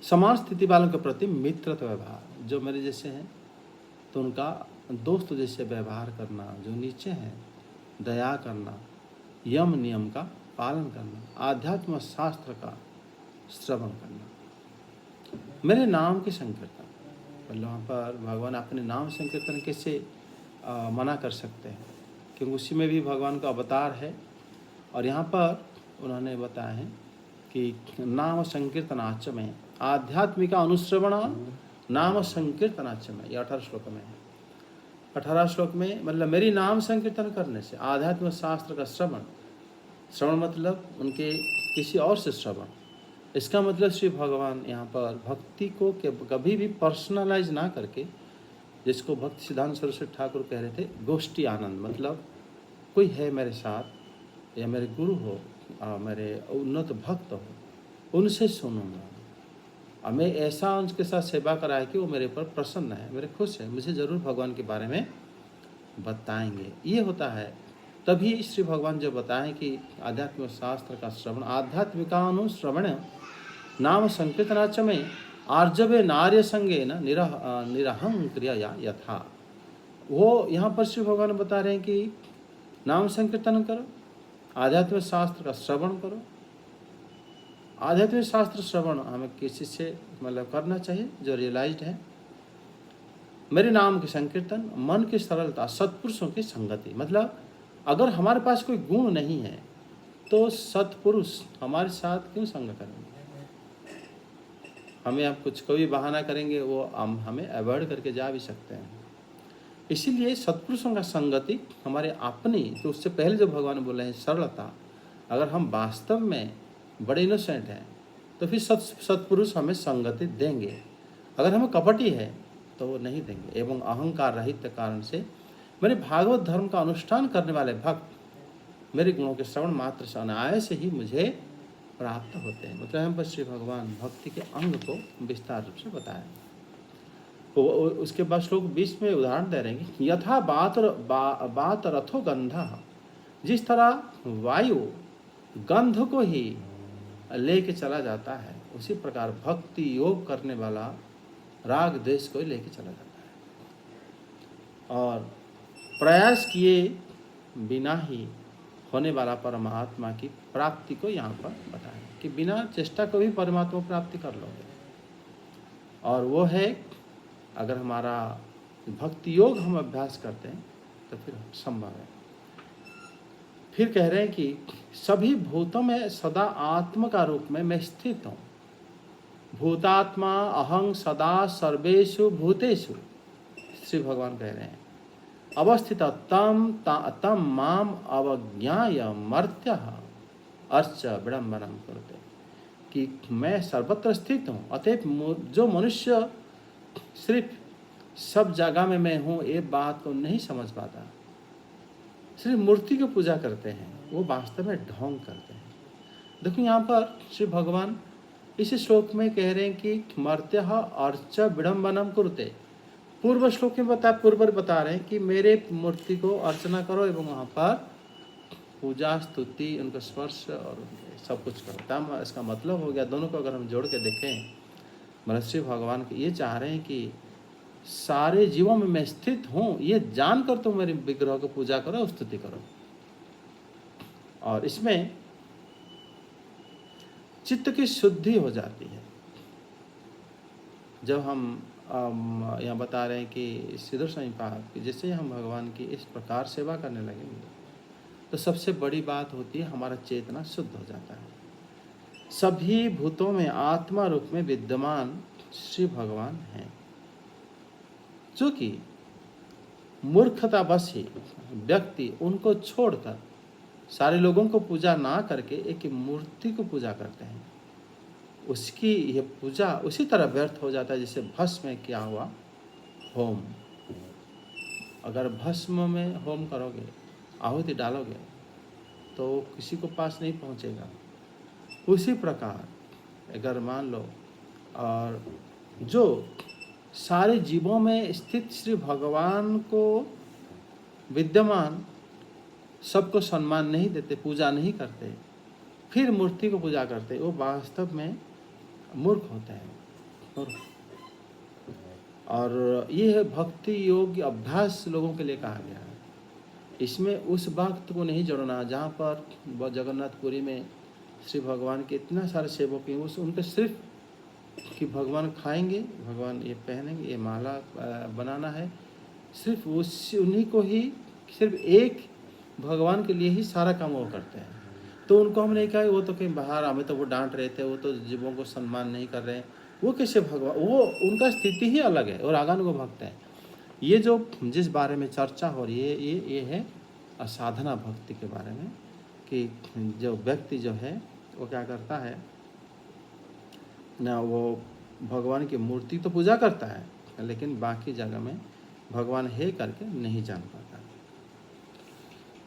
S1: समान स्थिति वालों के प्रति मित्रत्व व्यवहार, जो मेरे जैसे हैं तो उनका दोस्त जैसे व्यवहार करना, जो नीचे हैं दया करना, यम नियम का पालन करना, आध्यात्म शास्त्र का श्रवण करना, मेरे नाम के संकीर्तन। मतलब वहाँ पर भगवान अपने नाम संकीर्तन कैसे मना कर सकते हैं, क्योंकि उसी में भी भगवान का अवतार है। और यहाँ पर उन्होंने बताया है कि नाम संकीर्तनाच में आध्यात्मिक अनुश्रवण नाम संकीर्तनाच में, ये 18 श्लोक में है। 18 श्लोक में मतलब मेरी नाम संकीर्तन करने से, आध्यात्मिक शास्त्र का श्रवण, श्रवण मतलब उनके किसी और से श्रवण। इसका मतलब श्री भगवान यहाँ पर भक्ति को कभी भी पर्सनलाइज ना करके, जिसको भक्ति सिद्धांत सरस्वती ठाकुर कह रहे थे गोष्ठी आनंद, मतलब कोई है मेरे साथ या मेरे गुरु हो, मेरे उन्नत भक्त हो, उनसे सुनूंगा, और मैं ऐसा उनके साथ सेवा कराए कि वो मेरे ऊपर प्रसन्न है, मेरे खुश है, मुझे ज़रूर भगवान के बारे में बताएंगे। ये होता है। तभी श्री भगवान जो बताएं कि आध्यात्मिक शास्त्र का श्रवण, आध्यात्मिकानुश्रवण नाम संकीर्तनाच में आर्जवे नार्य संगे न निरहं क्रिया यथा। वो यहाँ पर श्री भगवान बता रहे हैं कि नाम संकीर्तन करो, आध्यात्मिक शास्त्र का श्रवण करो। आध्यात्मिक शास्त्र श्रवण हमें किसी से मतलब करना चाहिए जो रियलाइज्ड है। मेरे नाम के संकीर्तन, मन की सरलता, सत्पुरुषों की संगति, मतलब अगर हमारे पास कोई गुण नहीं है तो सत्पुरुष हमारे साथ क्यों संग करेंगे। हमें आप कुछ कोई बहाना करेंगे, वो हम हमें अवॉइड करके जा भी सकते हैं। इसीलिए सत्पुरुषों का संगति हमारे अपनी, तो उससे पहले जो भगवान बोले हैं सरलता, अगर हम वास्तव में बड़े इनोसेंट हैं तो फिर सत्पुरुष हमें संगति देंगे। अगर हम कपटी है तो वो नहीं देंगे। एवं अहंकार रहित कारण से मेरे भागवत धर्म का अनुष्ठान करने वाले भक्त मेरे गुणों के श्रवण मात्र से अनायास ही मुझे प्राप्त होते हैं। मतलब हम पर श्री भगवान भक्ति के अंग को विस्तार रूप से बताया। उसके बाद श्लोक 20 में उदाहरण दे रहे हैं कि यथा बात रथो गंधा, जिस तरह वायु गंध को ही लेके चला जाता है, उसी प्रकार भक्ति योग करने वाला राग द्वेष को ही लेके चला जाता है। और प्रयास किए बिना ही होने वाला परमात्मा की प्राप्ति को यहाँ पर बताया कि बिना चेष्टा को भी परमात्मा प्राप्ति कर लोगे। और वो है, अगर हमारा भक्ति योग हम अभ्यास करते हैं तो फिर संभव है। फिर कह रहे हैं कि सभी भूतों में सदा आत्मा का रूप में मैं स्थित हूँ। भूतात्मा अहं सदा सर्वेषु भूतेषु, श्री भगवान कह रहे हैं अवस्थित तम माम अवज्ञाय मर्त्यः अर्च विडम्बनम कुरुते, कि मैं सर्वत्र स्थित हूँ। अतएव जो मनुष्य सिर्फ सब जगह में मैं हूँ ये बात को नहीं समझ पाता, सिर्फ मूर्ति की पूजा करते हैं, वो वास्तव में ढोंग करते हैं। देखो यहाँ पर श्री भगवान इस श्लोक में कह रहे हैं कि मर्त्यः अर्च विडम्बनम कुरुते। पूर्व श्लोक में बता रहे हैं कि मेरे मूर्ति को अर्चना करो एवं वहाँ पर पूजा स्तुति उनका स्पर्श और सब कुछ करो। तब इसका मतलब हो गया, दोनों को अगर हम जोड़ के देखें, महर्षि भगवान ये चाह रहे हैं कि सारे जीवों में मैं स्थित हूँ, ये जानकर तुम मेरे विग्रह को पूजा करो, स्तुति करो। और इसमें चित्त की शुद्धि हो जाती है। जब हम यहाँ बता रहे हैं कि सिद्धो संपाद कि जैसे हम भगवान की इस प्रकार सेवा करने लगेंगे तो सबसे बड़ी बात होती है हमारा चेतना शुद्ध हो जाता है। सभी भूतों में आत्मा रूप में विद्यमान श्री भगवान हैं, जो कि मूर्खतावश ही व्यक्ति उनको छोड़कर सारे लोगों को पूजा ना करके एक मूर्ति को पूजा करते हैं। उसकी यह पूजा उसी तरह व्यर्थ हो जाता है जैसे भस्म में किया हुआ होम। अगर भस्म में होम करोगे, आहुति डालोगे, तो किसी को पास नहीं पहुंचेगा। उसी प्रकार अगर मान लो, और जो सारे जीवों में स्थित श्री भगवान को विद्यमान सबको सम्मान नहीं देते, पूजा नहीं करते, फिर मूर्ति को पूजा करते, वो वास्तव में मूर्ख होते हैं। और ये है भक्ति योग अभ्यास लोगों के लिए कहा गया है। इसमें उस भक्त को नहीं जोड़ना जहाँ पर जगन्नाथपुरी में श्री भगवान के इतना सारे सेवक हैं, उस उनके सिर्फ कि भगवान खाएंगे, भगवान ये पहनेंगे, ये माला बनाना है, सिर्फ उन्हीं को ही, सिर्फ एक भगवान के लिए ही सारा काम वो करते हैं। तो उनको हमने कहा वो तो कहीं बाहर, हमें तो वो डांट रहे थे, वो तो जीवों को सम्मान नहीं कर रहे हैं, वो कैसे भगवान, वो उनका स्थिति ही अलग है और आगान को भक्त है। ये जो जिस बारे में चर्चा हो रही है ये है असाधना भक्ति के बारे में, कि जो व्यक्ति जो है वो क्या करता है ना, वो भगवान की मूर्ति तो पूजा करता है लेकिन बाकी जगह में भगवान है करके नहीं जान पाता।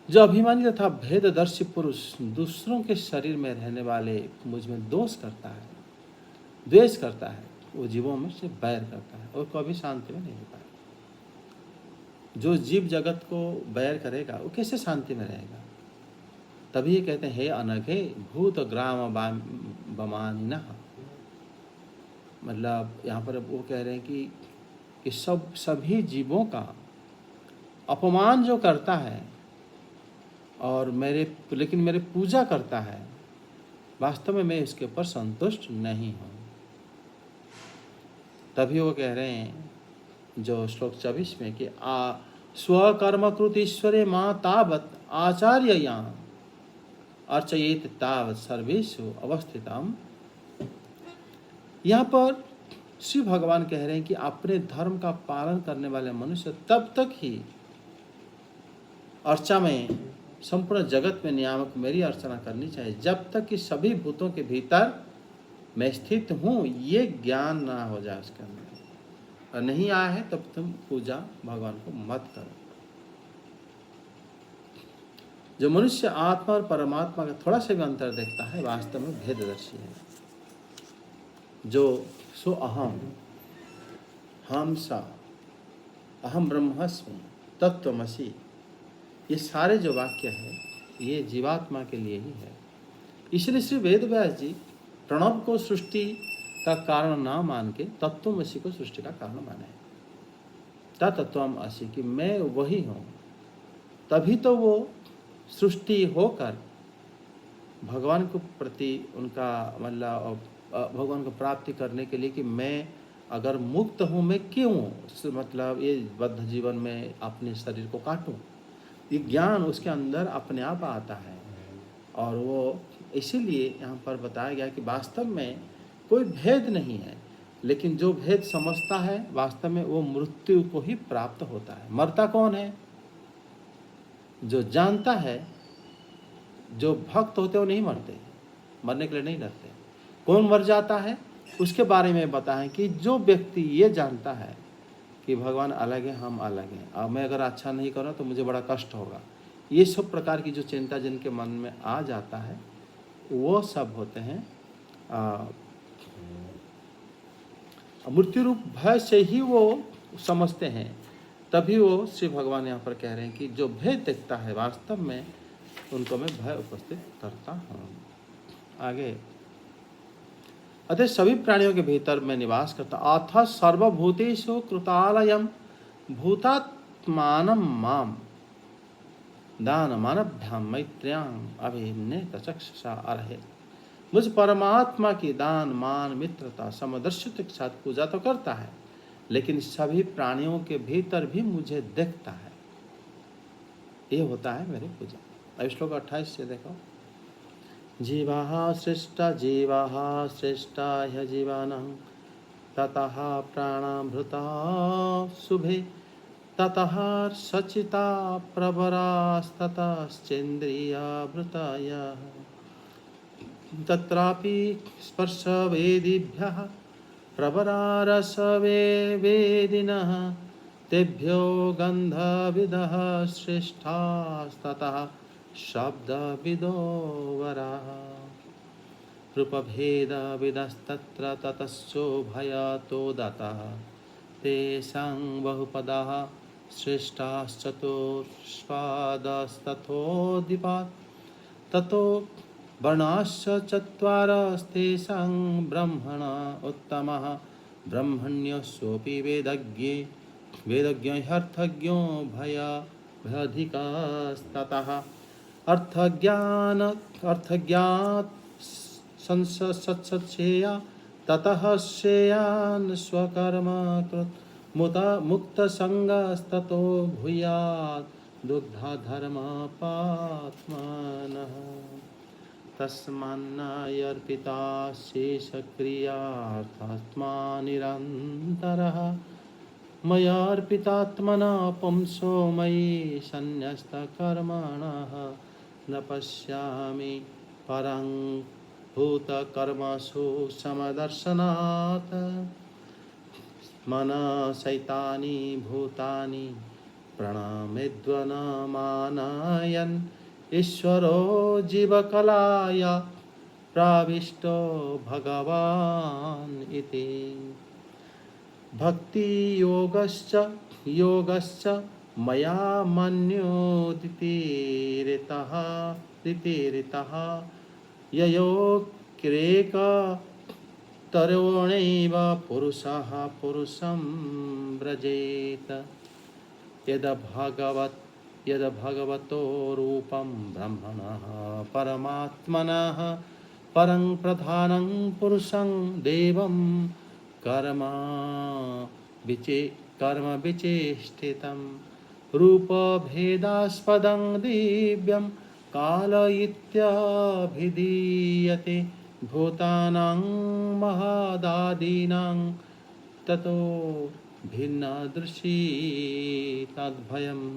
S1: जो अभिमानी तथा भेददर्शी पुरुष दूसरों के शरीर में रहने वाले मुझ में दोष करता है, द्वेष करता है, वो जीवों में से बैर करता है और कभी शांति में नहीं हो पाएगा। जो जीव जगत को बैर करेगा वो कैसे शांति में रहेगा? तभी ये कहते हैं हे अनघे भूत ग्राम बमानिनः। मतलब यहाँ पर वो कह रहे हैं कि सभी जीवों का अपमान जो करता है और लेकिन मेरे पूजा करता है, वास्तव में मैं इसके ऊपर संतुष्ट नहीं हूँ। तभी वो कह रहे हैं जो श्लोक 24 में कि स्वकर्मकृत ईश्वरे माँ तावत आचार्य यहाँ अर्चयेत तावत सर्वेषु अवस्थितम। यहाँ पर श्री भगवान कह रहे हैं कि अपने धर्म का पालन करने वाले मनुष्य तब तक ही अर्चा में, संपूर्ण जगत में नियामक मेरी अर्चना करनी चाहिए जब तक कि सभी भूतों के भीतर मैं स्थित हूँ, ये ज्ञान ना हो जाए उसके अंदर। और नहीं आया है तब तुम पूजा भगवान को मत करो। जो मनुष्य आत्मा और परमात्मा का थोड़ा सा भी अंतर देखता है वास्तव में भेददर्शी है। जो सो अहम, हम सा, अहम ब्रह्मस्मि, तत्त्वमसि, ये सारे जो वाक्य है ये जीवात्मा के लिए ही है। इसलिए श्री वेदव्यास जी प्रणव को सृष्टि का कारण ना मान के तत्त्वमसि को सृष्टि का कारण माने। तत्त्वम असि, कि मैं वही हूँ, तभी तो वो सृष्टि होकर भगवान को प्रति उनका मतलब भगवान को प्राप्ति करने के लिए कि मैं अगर मुक्त हूँ मैं क्यों मतलब ये बद्ध जीवन में अपने शरीर को काटूं, ये ज्ञान उसके अंदर अपने आप आता है। और वो इसीलिए यहाँ पर बताया गया कि वास्तव में कोई भेद नहीं है, लेकिन जो भेद समझता है वास्तव में वो मृत्यु को ही प्राप्त होता है। मरता कौन है? जो जानता है, जो भक्त होते वो नहीं मरते, मरने के लिए नहीं डरते। कौन मर जाता है उसके बारे में बताएं कि जो व्यक्ति ये जानता है कि भगवान अलग है, हम अलग हैं, और मैं अगर अच्छा नहीं करूँ तो मुझे बड़ा कष्ट होगा, ये सब प्रकार की जो चिंता जिनके मन में आ जाता है वो सब होते हैं मृत्यु रूप भय से ही वो समझते हैं। तभी वो श्री भगवान यहाँ पर कह रहे हैं कि जो भेद देखता है वास्तव में उनको मैं भय उपस्थित करता हूँ। आगे, अतः सभी प्राणियों के भीतर मैं निवास करता, अथ सर्वभूतेषु कृतालयम भूतात्मानं माम दानमानभ्याम मैत्र्याम अभिन्नेत चक्षुषा अर्हे। मुझ परमात्मा की दान मान मित्रता समदर्शित्व के साथ पूजा तो करता है, लेकिन सभी प्राणियों के भीतर भी मुझे देखता है। ये होता है मेरी पूजा। अब श्लोक 28 से देखो। जीवाः श्रेष्ठा ह्य जीवानां ततः प्राणामृता शुभे ततः सचिता प्रवरास्ततश्चेन्द्रियावृतायः तत्रापि स्पर्शवेदिभ्यः प्रवरारसवेदिनः तेभ्यो गन्धविदः श्रेष्ठास्ततः शब्दविदो वराः रूपभेदविदस्तत्र ततश्चोभयतो दतः तेषां बहुपदाः श्रेष्ठाश्चतुष्पादस्तथोदिपात् ततो वर्णाश्च चत्वारस्तेषां ब्रह्मणा उत्तमः ब्रह्मण्यस्योऽपि वेदज्ञो ह्यर्थज्ञो भयाधिकास्ततः अर्थज्ञात संसत्सेया ततः श्रेयान् स्वकर्म कृत मुक्तसंगस्ततो भूयात् दुग्धा धर्मपात्मनः तस्मान्नायर्पिता शेषक्रियार्थात्मा निरन्तरः मयार्पितात्मना पुंसो मयि सन्न्यस्तकर्मणः न पश्यामि परं भूतकर्मसु समदर्शनात् मनसैतानि भूतानि प्रणमेद्वनमानयन् ईश्वरो जीवकलाया प्राविष्टो भगवान् इति। भक्ति योगश्च मया मन्योदितिरितः ययोक्रेक तरुणैव पुरुषः पुरुषं व्रजेत यद भगवतो रूपं ब्रह्मणः परमात्मनः परं प्रधानं पुरुषं देवं कर्म विचेष्टितं रूपभेदास्पदं दिव्यं काल इत्यभिधीयते भूतानां महदादीनां ततो भिन्नदृशी तद्भयम्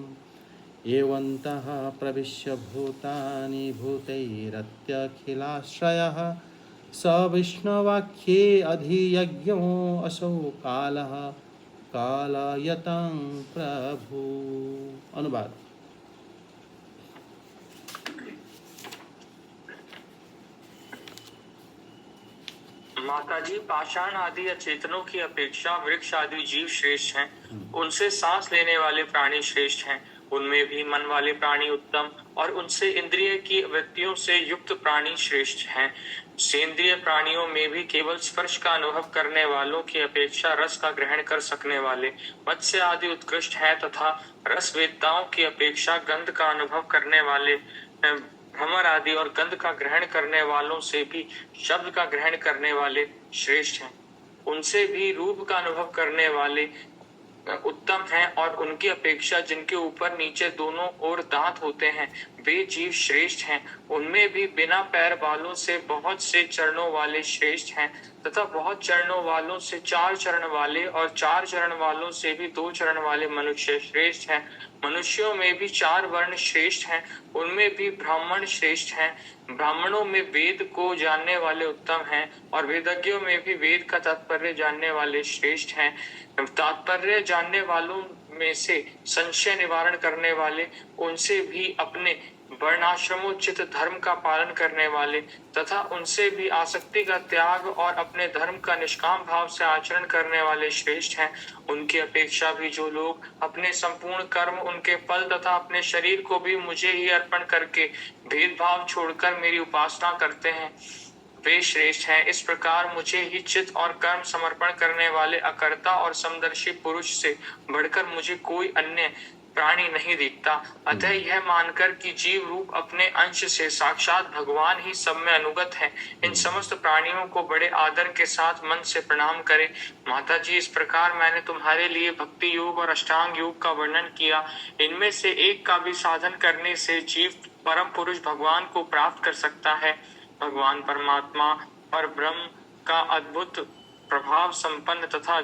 S1: एवन्तः प्रविश्य भूतानि भूतैरत्यखिलाश्रयः स विष्णुवाक्ये अधियज्ञो असौ कालः कालयतं प्रभु। अनुवाद।
S2: माताजी, पाषाण आदि या चेतनों की अपेक्षा वृक्ष आदि जीव श्रेष्ठ हैं। उनसे सांस लेने वाले प्राणी श्रेष्ठ हैं। उनमें भी मन वाले प्राणी उत्तम और उनसे इंद्रिय की वृत्तियों से युक्त प्राणी श्रेष्ठ हैं। सेंद्रिय प्राणियों में भी केवल स्पर्श का अनुभव करने वालों की अपेक्षा रस का ग्रहण कर सकने वाले मत्स्य आदि उत्कृष्ट हैं तथा रस वेदताओं की अपेक्षा गंध का अनुभव करने वाले भ्रमर आदि और गंध का ग्रहण करने वालों से भी शब्द का ग्रहण करने वाले श्रेष्ठ हैं। उनसे भी रूप का अनुभव करने वाले उत्तम हैं और उनकी अपेक्षा जिनके ऊपर नीचे दोनों ओर दांत होते हैं वे जीव श्रेष्ठ हैं। उनमें भी बिना पैर वालों से बहुत से चरणों वाले श्रेष्ठ हैं तथा बहुत चरणों वालों से 4 चरण वाले और 4 चरण वालों से भी 2 चरण वाले मनुष्य श्रेष्ठ हैं। मनुष्यों में भी 4 वर्ण श्रेष्ठ हैं। उनमें भी ब्राह्मण श्रेष्ठ हैं। ब्राह्मणों में वेद को जानने वाले उत्तम हैं और वेदज्ञों में भी वेद का तात्पर्य जानने वाले श्रेष्ठ हैं। तात्पर्य जानने वालों में से संशय निवारण करने वाले, उनसे भी अपने वर्णाश्रमोचित धर्म का पालन करने वाले तथा उनसे भी आसक्ति का त्याग और अपने धर्म का निष्काम भाव से आचरण करने वाले श्रेष्ठ हैं। उनकी अपेक्षा भी जो लोग अपने संपूर्ण कर्म, उनके फल तथा अपने शरीर को भी मुझे ही अर्पण करके भेदभाव छोड़कर मेरी उपासना करते हैं वे श्रेष्ठ हैं। इस प्रकार मुझे ही चित्त और कर्म समर्पण करने वाले अकर्ता और समदर्शी पुरुष से बढ़कर मुझे कोई अन्य प्राणी नहीं दिखता। अतः यह मानकर कि जीव रूप अपने अंश से साक्षात भगवान ही सब में अनुगत है, इन समस्त प्राणियों को बड़े आदर के साथ मन से प्रणाम करें। माता जी, इस प्रकार मैंने तुम्हारे लिए भक्ति योग और अष्टांग योग का वर्णन किया। इनमें से एक का भी साधन करने से जीव परम पुरुष भगवान को प्राप्त कर सकता है। भगवान परमात्मा और ब्रह्म का अद्भुत प्रभाव संपन्न तथा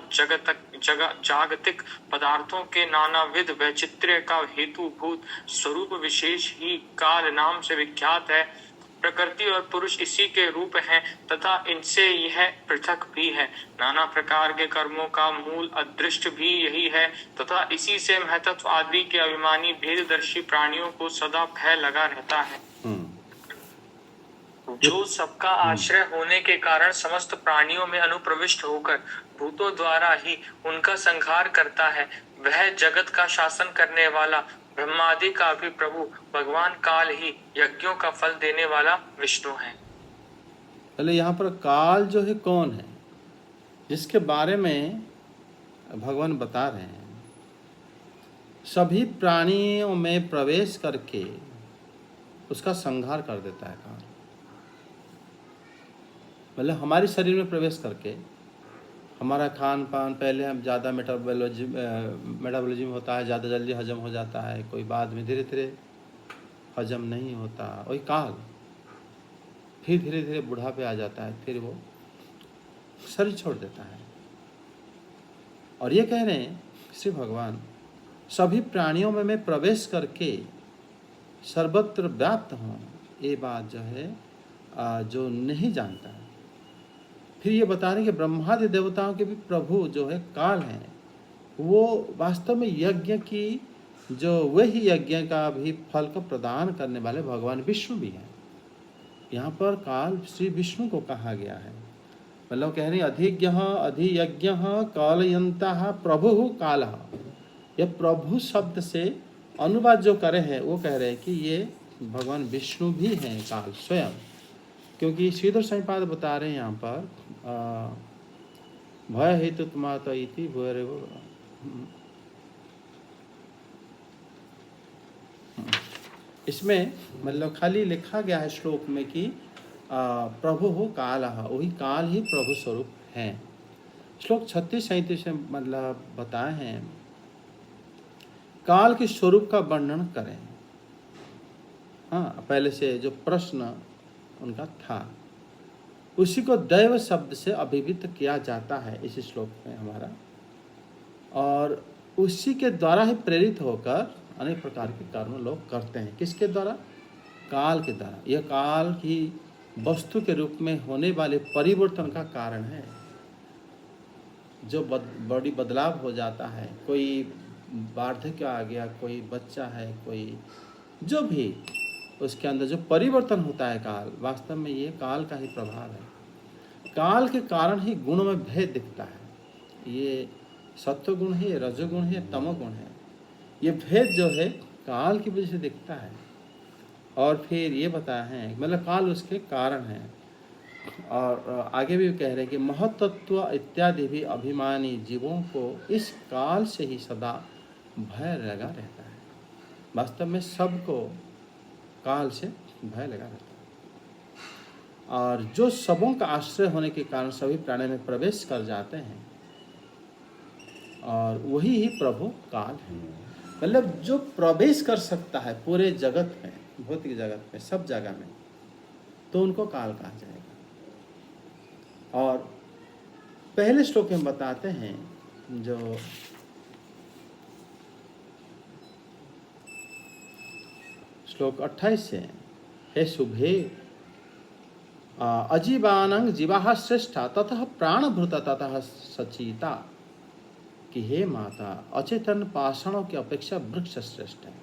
S2: जागतिक पदार्थों के नानाविध वैचित्र्य का हेतुभूत स्वरूप विशेष ही काल नाम से विख्यात है। प्रकृति और पुरुष इसी के रूप हैं तथा इनसे यह पृथक भी है। नाना प्रकार के कर्मों का मूल अदृष्ट भी यही है तथा इसी से महत्व आदि के अभिमानी भेददर्शी प्राणियों को सदा भय लगा रहता है। जो सबका आश्रय होने के कारण समस्त प्राणियों में अनुप्रविष्ट होकर भूतों द्वारा ही उनका संहार करता है, वह जगत का शासन करने वाला ब्रह्मादि का भी प्रभु भगवान काल ही यज्ञों का फल देने वाला विष्णु है।
S1: पहले यहाँ पर काल जो है कौन है, जिसके बारे में भगवान बता रहे हैं। सभी प्राणियों में प्रवेश करके उसका संहार कर देता है काल। मतलब हमारे शरीर में प्रवेश करके हमारा खान पान, पहले हम ज़्यादा मेटाबॉलिज्म होता है, ज़्यादा जल्दी हजम हो जाता है, कोई बाद में धीरे धीरे हजम नहीं होता, वही काल। फिर धीरे धीरे बुढ़ापे आ जाता है, फिर वो शरीर छोड़ देता है। और ये कह रहे हैं श्री भगवान, सभी प्राणियों में मैं प्रवेश करके सर्वत्र व्याप्त हूँ, ये बात जो है जो नहीं जानता है। फिर ये बता रहे हैं कि ब्रह्मादि देवताओं के भी प्रभु जो है काल हैं, वो वास्तव में यज्ञ की जो वही यज्ञ का भी फल को प्रदान करने वाले भगवान विष्णु भी हैं। यहाँ पर काल श्री विष्णु को कहा गया है। मतलब कह रहे अधिज्ञ अधियज्ञ कालयंता प्रभु काल। यह प्रभु शब्द से अनुवाद जो करे हैं वो कह रहे हैं कि ये भगवान विष्णु भी हैं काल स्वयं, क्योंकि श्रीधर स्वामीपाद बता रहे हैं यहाँ पर भय हेतु तुम्हारा इति भय। इसमें मतलब खाली लिखा गया है श्लोक में कि प्रभु हो काल, वही काल ही प्रभु स्वरूप हैं। श्लोक 36-37 में मतलब बताए हैं काल के स्वरूप का वर्णन करें। हाँ, पहले से जो प्रश्न उनका था उसी को दैव शब्द से अभिहित किया जाता है इस श्लोक में हमारा, और उसी के द्वारा ही प्रेरित होकर अनेक प्रकार के कर्म लोग करते हैं। किसके द्वारा? काल के द्वारा। यह काल की वस्तु के रूप में होने वाले परिवर्तन का कारण है। जो बड़ी बदलाव हो जाता है, कोई वार्धक्य आ गया, कोई बच्चा है, कोई जो भी उसके अंदर जो परिवर्तन होता है काल, वास्तव में ये काल का ही प्रभाव है। काल के कारण ही गुणों में भेद दिखता है। ये सत्व गुण है, रजोगुण है, तमोगुण है। ये भेद जो है काल की वजह से दिखता है। और फिर ये बताया है, मतलब काल उसके कारण है। और आगे भी कह रहे हैं कि महतत्व इत्यादि भी अभिमानी जीवों को इस काल से ही सदा भय लगा रहता है। वास्तव में सबको काल से भय लगा रहता है, और जो सबों का आश्रय होने के कारण सभी प्राणी में प्रवेश कर जाते हैं, और वही ही प्रभु काल है। मतलब जो प्रवेश कर सकता है पूरे जगत में, भौतिक जगत में, सब जगह में, तो उनको काल कहा जाएगा। और पहले श्लोक में बताते हैं, जो श्लोक 28 से, हे शुभे अजीवानंग जीवा श्रेष्ठा ततः प्राणभृत ततः सचिता, कि हे माता अचेतन पाषाणों की अपेक्षा वृक्ष श्रेष्ठ है।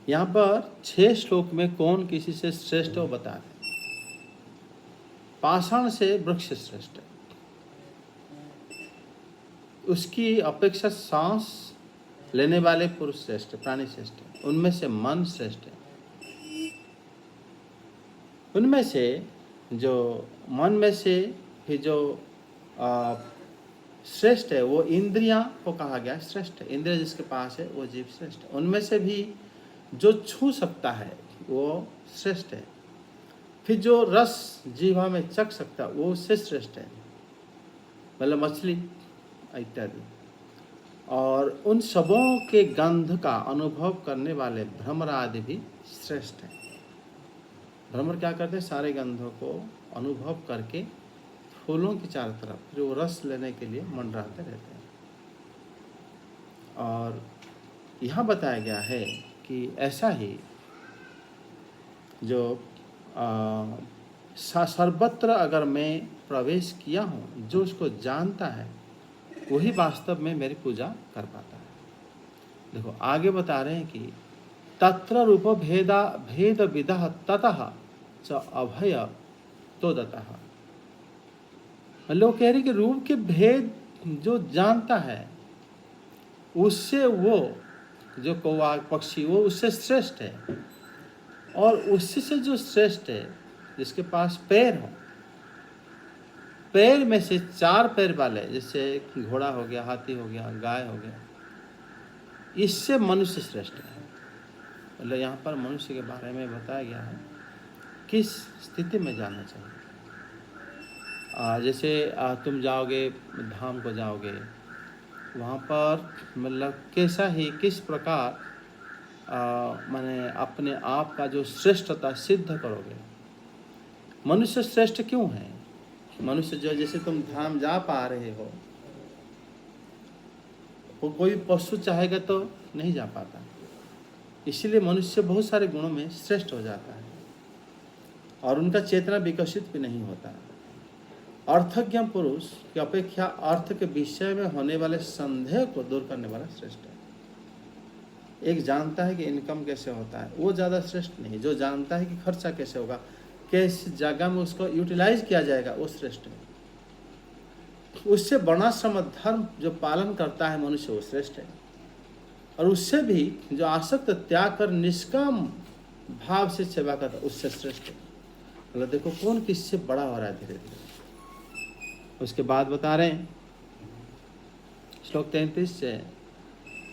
S1: यहाँ पर 6 श्लोक में कौन किसी से श्रेष्ठ हो बता रहे। पाषाण से वृक्ष श्रेष्ठ है, उसकी अपेक्षा सांस लेने वाले पुरुष श्रेष्ठ, प्राणी श्रेष्ठ है, उनमें से मन श्रेष्ठ है। उनमें से जो मन में से भी जो श्रेष्ठ है वो इंद्रियां को कहा गया श्रेष्ठ है। इंद्रिय जिसके पास है वो जीव श्रेष्ठ है। उनमें से भी जो छू सकता है वो श्रेष्ठ है। फिर जो रस जीवा में चख सकता है वो उससे श्रेष्ठ है, मतलब मछली इत्यादि। और उन सबों के गंध का अनुभव करने वाले भ्रमर आदि भी श्रेष्ठ है। भ्रमर क्या करते हैं? सारे गंधों को अनुभव करके फूलों की चारों तरफ जो रस लेने के लिए मंडराते रहते हैं। और यहाँ बताया गया है कि ऐसा ही जो सर्वत्र अगर मैं प्रवेश किया हूँ, जो उसको जानता है वही वास्तव में मेरी पूजा कर पाता है। देखो आगे बता रहे हैं कि तत्र रूप भेद विदः ततः च अभय तो दतः। लोग कह रहे कि रूप के भेद जो जानता है उससे वो जो कौवा पक्षी वो उससे श्रेष्ठ है। और उससे से जो श्रेष्ठ है जिसके पास पैर हो, पैर में से 4 पैर वाले, जैसे घोड़ा हो गया, हाथी हो गया, गाय हो गया, इससे मनुष्य श्रेष्ठ है। मतलब यहाँ पर मनुष्य के बारे में बताया गया है किस स्थिति में जाना चाहिए। जैसे तुम जाओगे धाम को जाओगे, वहाँ पर मतलब कैसा ही किस प्रकार माने अपने आप का जो श्रेष्ठता सिद्ध करोगे। मनुष्य श्रेष्ठ क्यों है? मनुष्य जो जैसे तुम धाम जा पा रहे हो, वो कोई पशु चाहेगा तो नहीं जा पाता। इसलिए मनुष्य बहुत सारे गुणों में श्रेष्ठ हो जाता है और उनका चेतना विकसित भी नहीं होता। अर्थज्ञ पुरुष की अपेक्षा अर्थ के विषय में होने वाले संदेह को दूर करने वाला श्रेष्ठ है। एक जानता है कि इनकम कैसे होता है, वो ज़्यादा श्रेष्ठ नहीं। जो जानता है कि खर्चा कैसे होगा, किस जगह में उसको यूटिलाइज किया जाएगा, वो श्रेष्ठ है। उससे वर्णाश्रम धर्म जो पालन करता है मनुष्य, वो श्रेष्ठ है। और उससे भी जो आसक्त त्याग कर निष्काम भाव से सेवा करता है, उससे श्रेष्ठ है। मतलब देखो कौन किससे बड़ा हो रहा है धीरे धीरे। उसके बाद बता रहे हैं श्लोक 33 से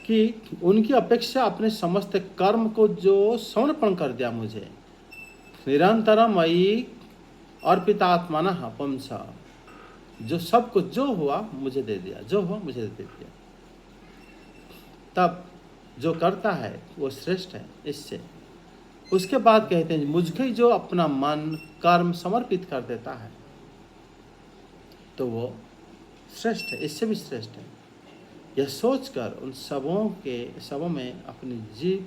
S1: कि उनकी अपेक्षा अपने समस्त कर्म को जो समर्पण कर दिया मुझे, निरंतर मयि अर्पितात्मना पुंस, जो सब कुछ जो हुआ मुझे दे दिया, जो हुआ मुझे दे दिया। तब जो करता है वो श्रेष्ठ है इससे। उसके बाद कहते हैं मुझको जो अपना मन कर्म समर्पित कर देता है तो वो श्रेष्ठ है, इससे भी श्रेष्ठ है। यह सोचकर उन सबों में अपनी जीव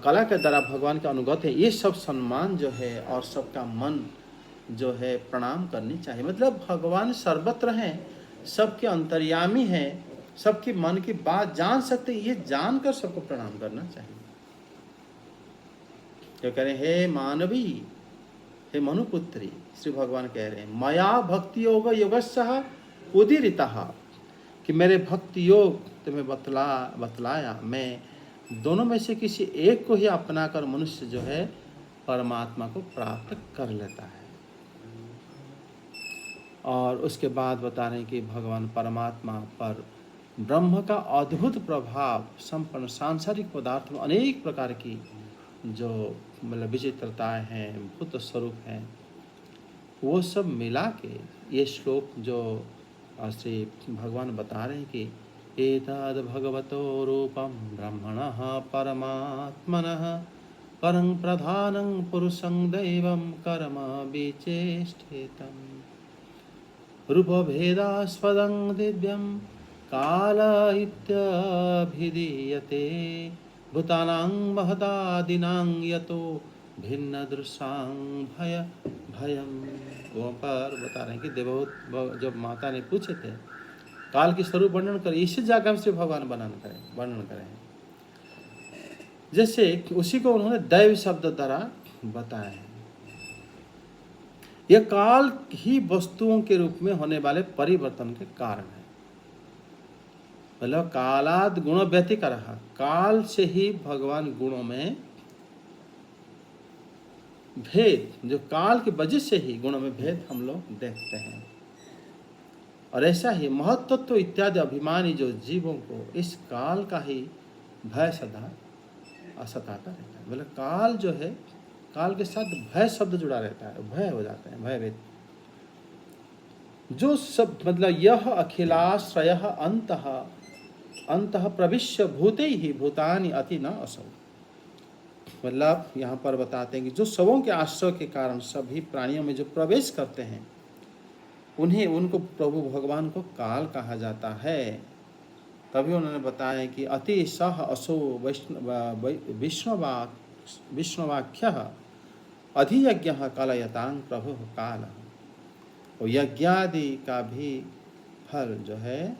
S1: कला के द्वारा भगवान के अनुगत है, ये सब सम्मान जो है और सबका मन जो है प्रणाम करनी चाहिए। मतलब भगवान सर्वत्र हैं, सबके अंतर्यामी हैं, सबकी मन की बात जान सकते, ये जानकर सबको प्रणाम करना चाहिए। क्या कह रहे हैं, हे मानवी, हे मनुपुत्री, श्री भगवान कह रहे हैं मया भक्ति योग योगस्सः उदीरितः, कि मेरे भक्ति योग तुम्हें बतलाया, मैं दोनों में से किसी एक को ही अपनाकर मनुष्य जो है परमात्मा को प्राप्त कर लेता है। और उसके बाद बता रहे हैं कि भगवान परमात्मा पर ब्रह्म का अद्भुत प्रभाव संपन्न सांसारिक पदार्थ में अनेक प्रकार की जो मतलब विचित्रताएँ हैं, भूत स्वरूप हैं, वो सब मिला के ये श्लोक जो श्री भगवान बता रहे हैं कि एतद् भगवतो रूपं ब्रह्मणः परमात्मनः परं प्रधानं पुरुषं दैवं कर्म विचेष्टितम् रूपभेदास्पदं दिव्यं काल इत्यभिधीयते भूतानां महदादीनां यतो भिन्नदृशां भयं। वहाँ पर बता रहे हैं कि देवहूत जब माता ने पूछे थे काल की स्वरूप वर्णन करें, इसी जगह से भगवान वर्णन करें, जैसे उसी को उन्होंने दैव शब्द द्वारा बताया है। यह काल ही वस्तुओं के रूप में होने वाले परिवर्तन के कारण है। मतलब कालाद गुण व्यतिकरः, काल से ही भगवान गुणों में भेद, जो काल की वजह से ही गुणों में भेद हम लोग देखते हैं। और ऐसा ही महत्त्व इत्यादि अभिमानी जो जीवों को इस काल का ही भय सदा सताता रहता है। मतलब काल जो है, काल के साथ भय शब्द जुड़ा रहता है, भय हो जाते हैं, भयभीत जो सब। मतलब यह अखिलाश्रय अंतः प्रविश्य भूते ही भूतानि अति न असौ। मतलब यहाँ पर बताते हैं कि जो सबों के आश्रय के कारण सभी प्राणियों में जो प्रवेश करते हैं उनको प्रभु भगवान को काल कहा जाता है। तभी उन्होंने बताया कि अति सह असो विष्णुवाख्य अधियज्ञ कलयतांग प्रभु काल। और यज्ञादि का भी फल जो है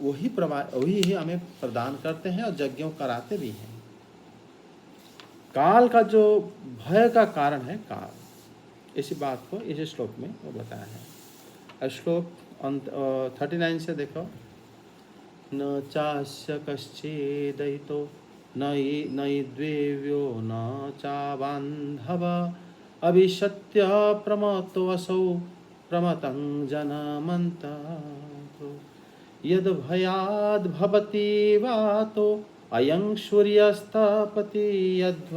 S1: वही ही हमें प्रदान करते हैं और यज्ञों कराते भी हैं। काल का जो भय का कारण है काल, इसी बात को इस श्लोक में वो बताया है। श्लोक 39 से देखो, न चास्य कश्चिदयितो न द्वेव्यो न चाबान्धव अभिशत्य प्रमतोऽसौ प्रमतं जनमन्तु यद् भयाद् भवति वातो अयं सूर्यस्तपति यद्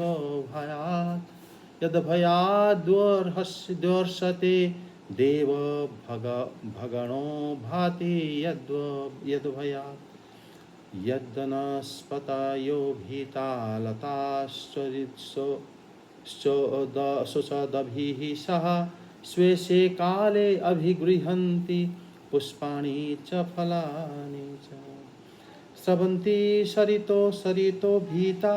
S1: भयाद्वर्षते देव भगणो भाति यद् भयात् यद्वनस्पतयो भीतालताश्चोदभिः सह स्वे से काले अभिगृह्णन्ति पुष्पाणि च फलानि च स्रवन्ति सरितो भीता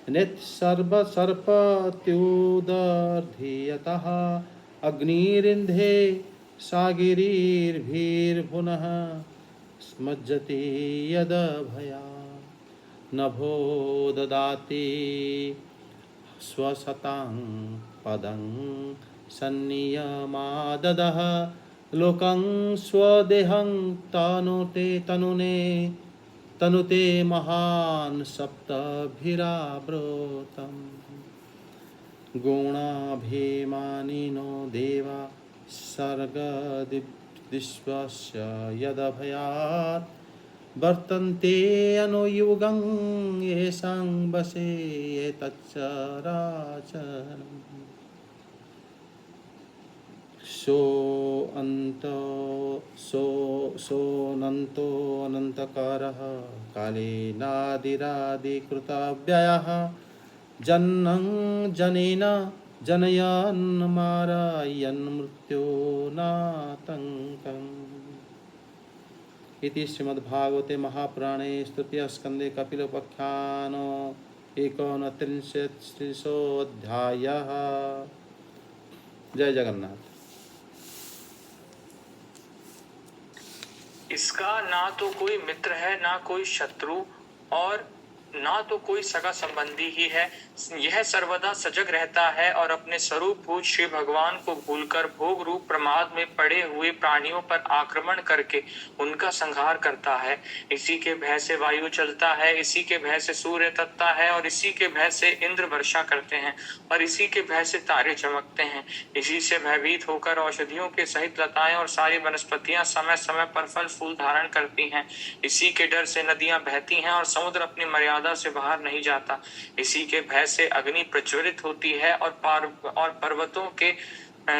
S1: नेत्सर्पसर्पत्युदर्धीयतः अग्निरिन्धे सागिरीर्भिर्पुनः स्मज्जति यदभया नभो ददाति स्वशतां पदं सन्नियमाददः लोकं स्वदेहं तनुते महान् सप्तभिरावृतम् गुणाभिमानिनो देवा सर्गदिश्वस्य यदभयात् वर्तन्ते अनुयुगं येषां वशे एतच्चराचरम्। सोऽनन्तो अनन्तकारः कालेनादिरादिकृतव्ययः जन्नं जनेन जनयन् मारयन् मृत्योनातङ्कम्। इति श्रीमद्भागवते महापुराणे तृतीयस्कन्धे कपिलोपाख्यान 39 जय जगन्नाथ।
S2: इसका ना तो कोई मित्र है, ना कोई शत्रु, और ना तो कोई सगा संबंधी ही है। यह सर्वदा सजग रहता है और अपने स्वरूप भूत श्री भगवान को भूलकर भोग रूप प्रमाद में पड़े हुए प्राणियों पर आक्रमण करके उनका संहार करता है। इसी के भय से वायु चलता है, इसी के भय से सूर्य तपता है, और इसी के भय से इंद्र वर्षा करते हैं, और इसी के भय से तारे चमकते हैं। इसी से भयभीत होकर औषधियों के सहित लताएं और सारी वनस्पतियां समय समय पर फल फूल धारण करती हैं। इसी के डर से नदियां बहती हैं और समुद्र अपनी मर्यादा से बाहर नहीं जाता। इसी के भय से अग्नि प्रज्वलित होती है और पर्वतों के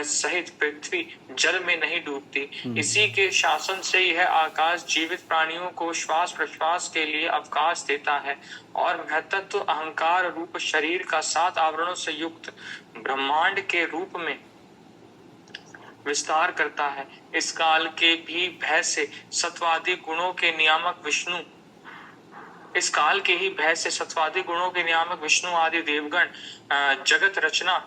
S2: सहित पृथ्वी जल में नहीं डूबती। इसी के शासन से यह आकाश जीवित प्राणियों को श्वास प्रश्वास के लिए अवकाश देता है, और महत्त्व अहंकार रूप शरीर का 7 आवरणों से युक्त ब्रह्मांड के रूप में विस्तार करता है। इस काल के भी भय से सत्वादि गुणों के नियामक विष्णु आदि देवगण जगत रचना,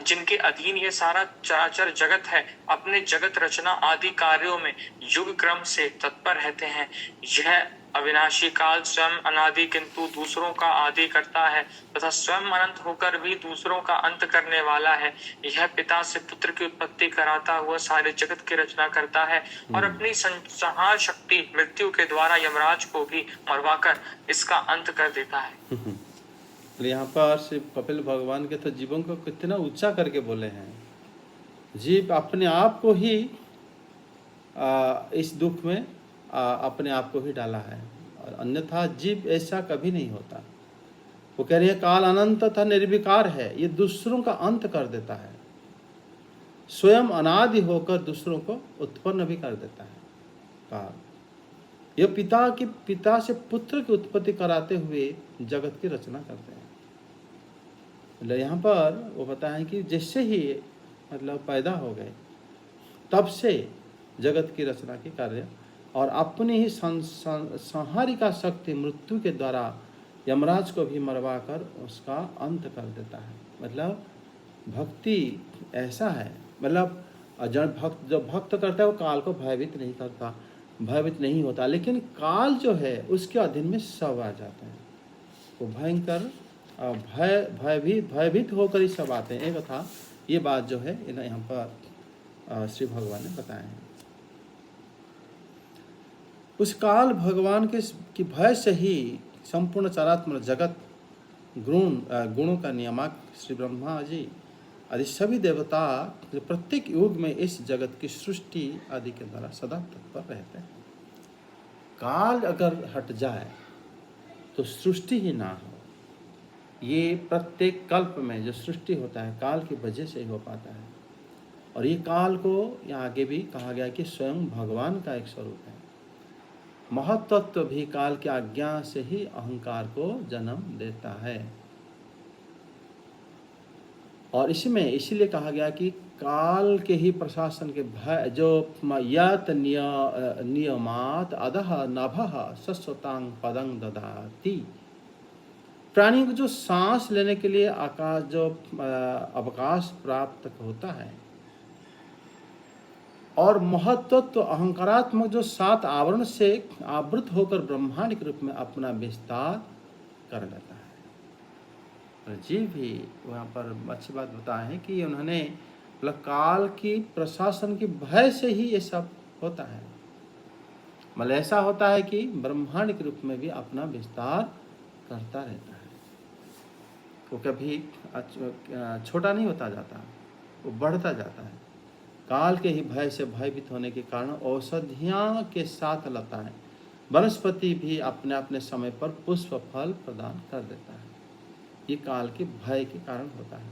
S2: जिनके अधीन ये सारा चराचर जगत है, अपने जगत रचना आदि कार्यों में युग क्रम से तत्पर रहते हैं। यह अविनाशी काल स्वयं अनादि किंतु दूसरों का आदि करता है, तथा स्वयं अनंत होकर भी दूसरों का अंत करने वाला है। यह पिता से पुत्र की उत्पत्ति कराता हुआ सारे जगत की रचना करता है, और अपनी संहार शक्ति मृत्यु के द्वारा यमराज को भी मरवाकर इसका अंत कर देता है।
S1: यहाँ पर श्री कपिल भगवान के तो जीवन को कितना ऊंचा करके बोले हैं। जीव अपने आप को ही इस दुख में अपने आप को ही डाला है, और अन्यथा जीव ऐसा कभी नहीं होता। वो कह रहे हैं काल अनंत तथा निर्विकार है, ये दूसरों का अंत कर देता है, स्वयं अनादि होकर दूसरों को उत्पन्न भी कर देता है। काल ये पिता से पुत्र की उत्पत्ति कराते हुए जगत की रचना करते हैं। मतलब यहाँ पर वो बताएं कि जैसे ही मतलब पैदा हो गए तब से जगत की रचना की कार्य, और अपनी ही संहारिका शक्ति मृत्यु के द्वारा यमराज को भी मरवा कर उसका अंत कर देता है। मतलब भक्ति ऐसा है, मतलब जब भक्त करता है वो काल को भयभीत नहीं करता, भयभीत नहीं होता, लेकिन काल जो है उसके अधीन में सब आ जाते हैं। वो भयंकर भयभीत होकर ही सब आते हैं। एक कथा ये बात जो है यहाँ पर श्री भगवान ने बताया है। उस काल भगवान के भय से ही संपूर्ण चरात्मक जगत गुणों का नियामक श्री ब्रह्मा जी आदि सभी देवता प्रत्येक युग में इस जगत की सृष्टि आदि के द्वारा सदा तत्पर रहते हैं। काल अगर हट जाए तो सृष्टि ही ना हो। ये प्रत्येक कल्प में जो सृष्टि होता है काल की वजह से ही हो पाता है। और ये काल को यहाँ आगे भी कहा गया कि स्वयं भगवान का एक स्वरूप है। महत्त्व भी काल की आज्ञा से ही अहंकार को जन्म देता है। और इसमें इसीलिए कहा गया कि काल के ही प्रशासन के भय जो यत नियमात अधः नभः शश्वतांग पदं ददाति। प्राणी को जो सांस लेने के लिए आकाश जो अवकाश प्राप्त होता है, और महत्त्व अहंकारात्मक जो 7 आवरण से आवृत होकर ब्रह्मांड के रूप में अपना विस्तार कर लेता है। जीव भी वहाँ पर अच्छी बात बताए हैं कि उन्होंने काल की प्रशासन की भय से ही ये सब होता है। मतलब ऐसा होता है कि ब्रह्मांड के रूप में भी अपना विस्तार करता रहता है। वो कभी छोटा नहीं होता जाता, वो बढ़ता जाता है। काल के ही भय से भयभीत होने के कारण औषधियाँ के साथ लताएं वनस्पति भी अपने अपने समय पर पुष्प फल प्रदान कर देता है। ये काल के भय के कारण होता है।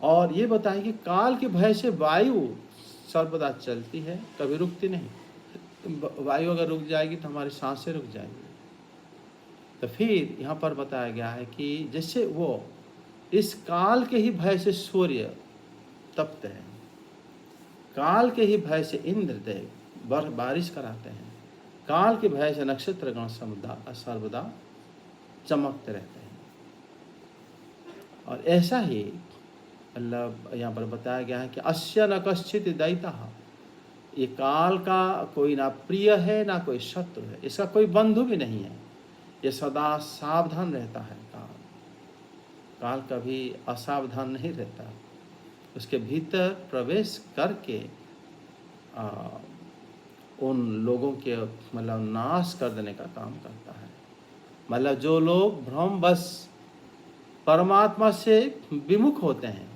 S1: और ये बताएं कि काल के भय से वायु सर्वदा चलती है, कभी रुकती नहीं। वायु अगर रुक जाएगी तो हमारी सांसें रुक जाएंगी। तो फिर यहाँ पर बताया गया है कि जैसे वो इस काल के ही भय से सूर्य तपते हैं, काल के ही भय से इंद्र देव बारिश कराते हैं, काल के भय से नक्षत्रगण सर्वदा चमकते रहते हैं। और ऐसा ही अल्लाह यहाँ पर बताया गया है कि अस्य न कश्चित दैतः, ये काल का कोई ना प्रिय है ना कोई शत्रु है, इसका कोई बंधु भी नहीं है। ये सदा सावधान रहता है। काल कभी असावधान नहीं रहता। उसके भीतर प्रवेश करके उन लोगों के मतलब नाश कर देने का काम करता है। मतलब जो लोग भ्रम बस परमात्मा से विमुख होते हैं,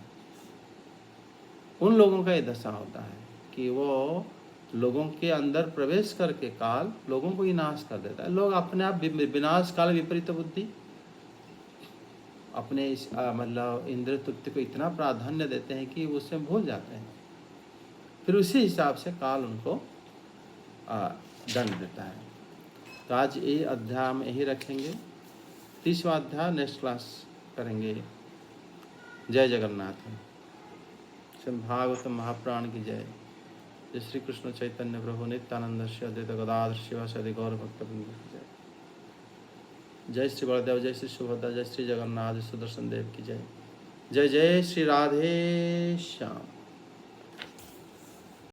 S1: उन लोगों का ये दशा होता है कि वो लोगों के अंदर प्रवेश करके काल लोगों को ही नाश कर देता है। लोग अपने आप विनाश काल विपरीत बुद्धि अपने इस मतलब इंद्र तृप्ति को इतना प्राधान्य देते हैं कि उससे भूल जाते हैं। फिर उसी हिसाब से काल उनको दंड देता है। तो आज ये अध्याय में यही रखेंगे। 30वां अध्याय नेक्स्ट क्लास करेंगे। जय जगन्नाथ। भागवत महाप्राण की जय। जय श्री कृष्ण चैतन्य प्रभु नित्यानंद श्री अद्वैत गदाधर शिवासादि गौर भक्तवृंद की जय। जय श्री बलदेव, जय श्री सुभद्रा, जय श्री जगन्नाथ, जय सुदर्शन देव की जय। जय जय श्री राधे श्याम।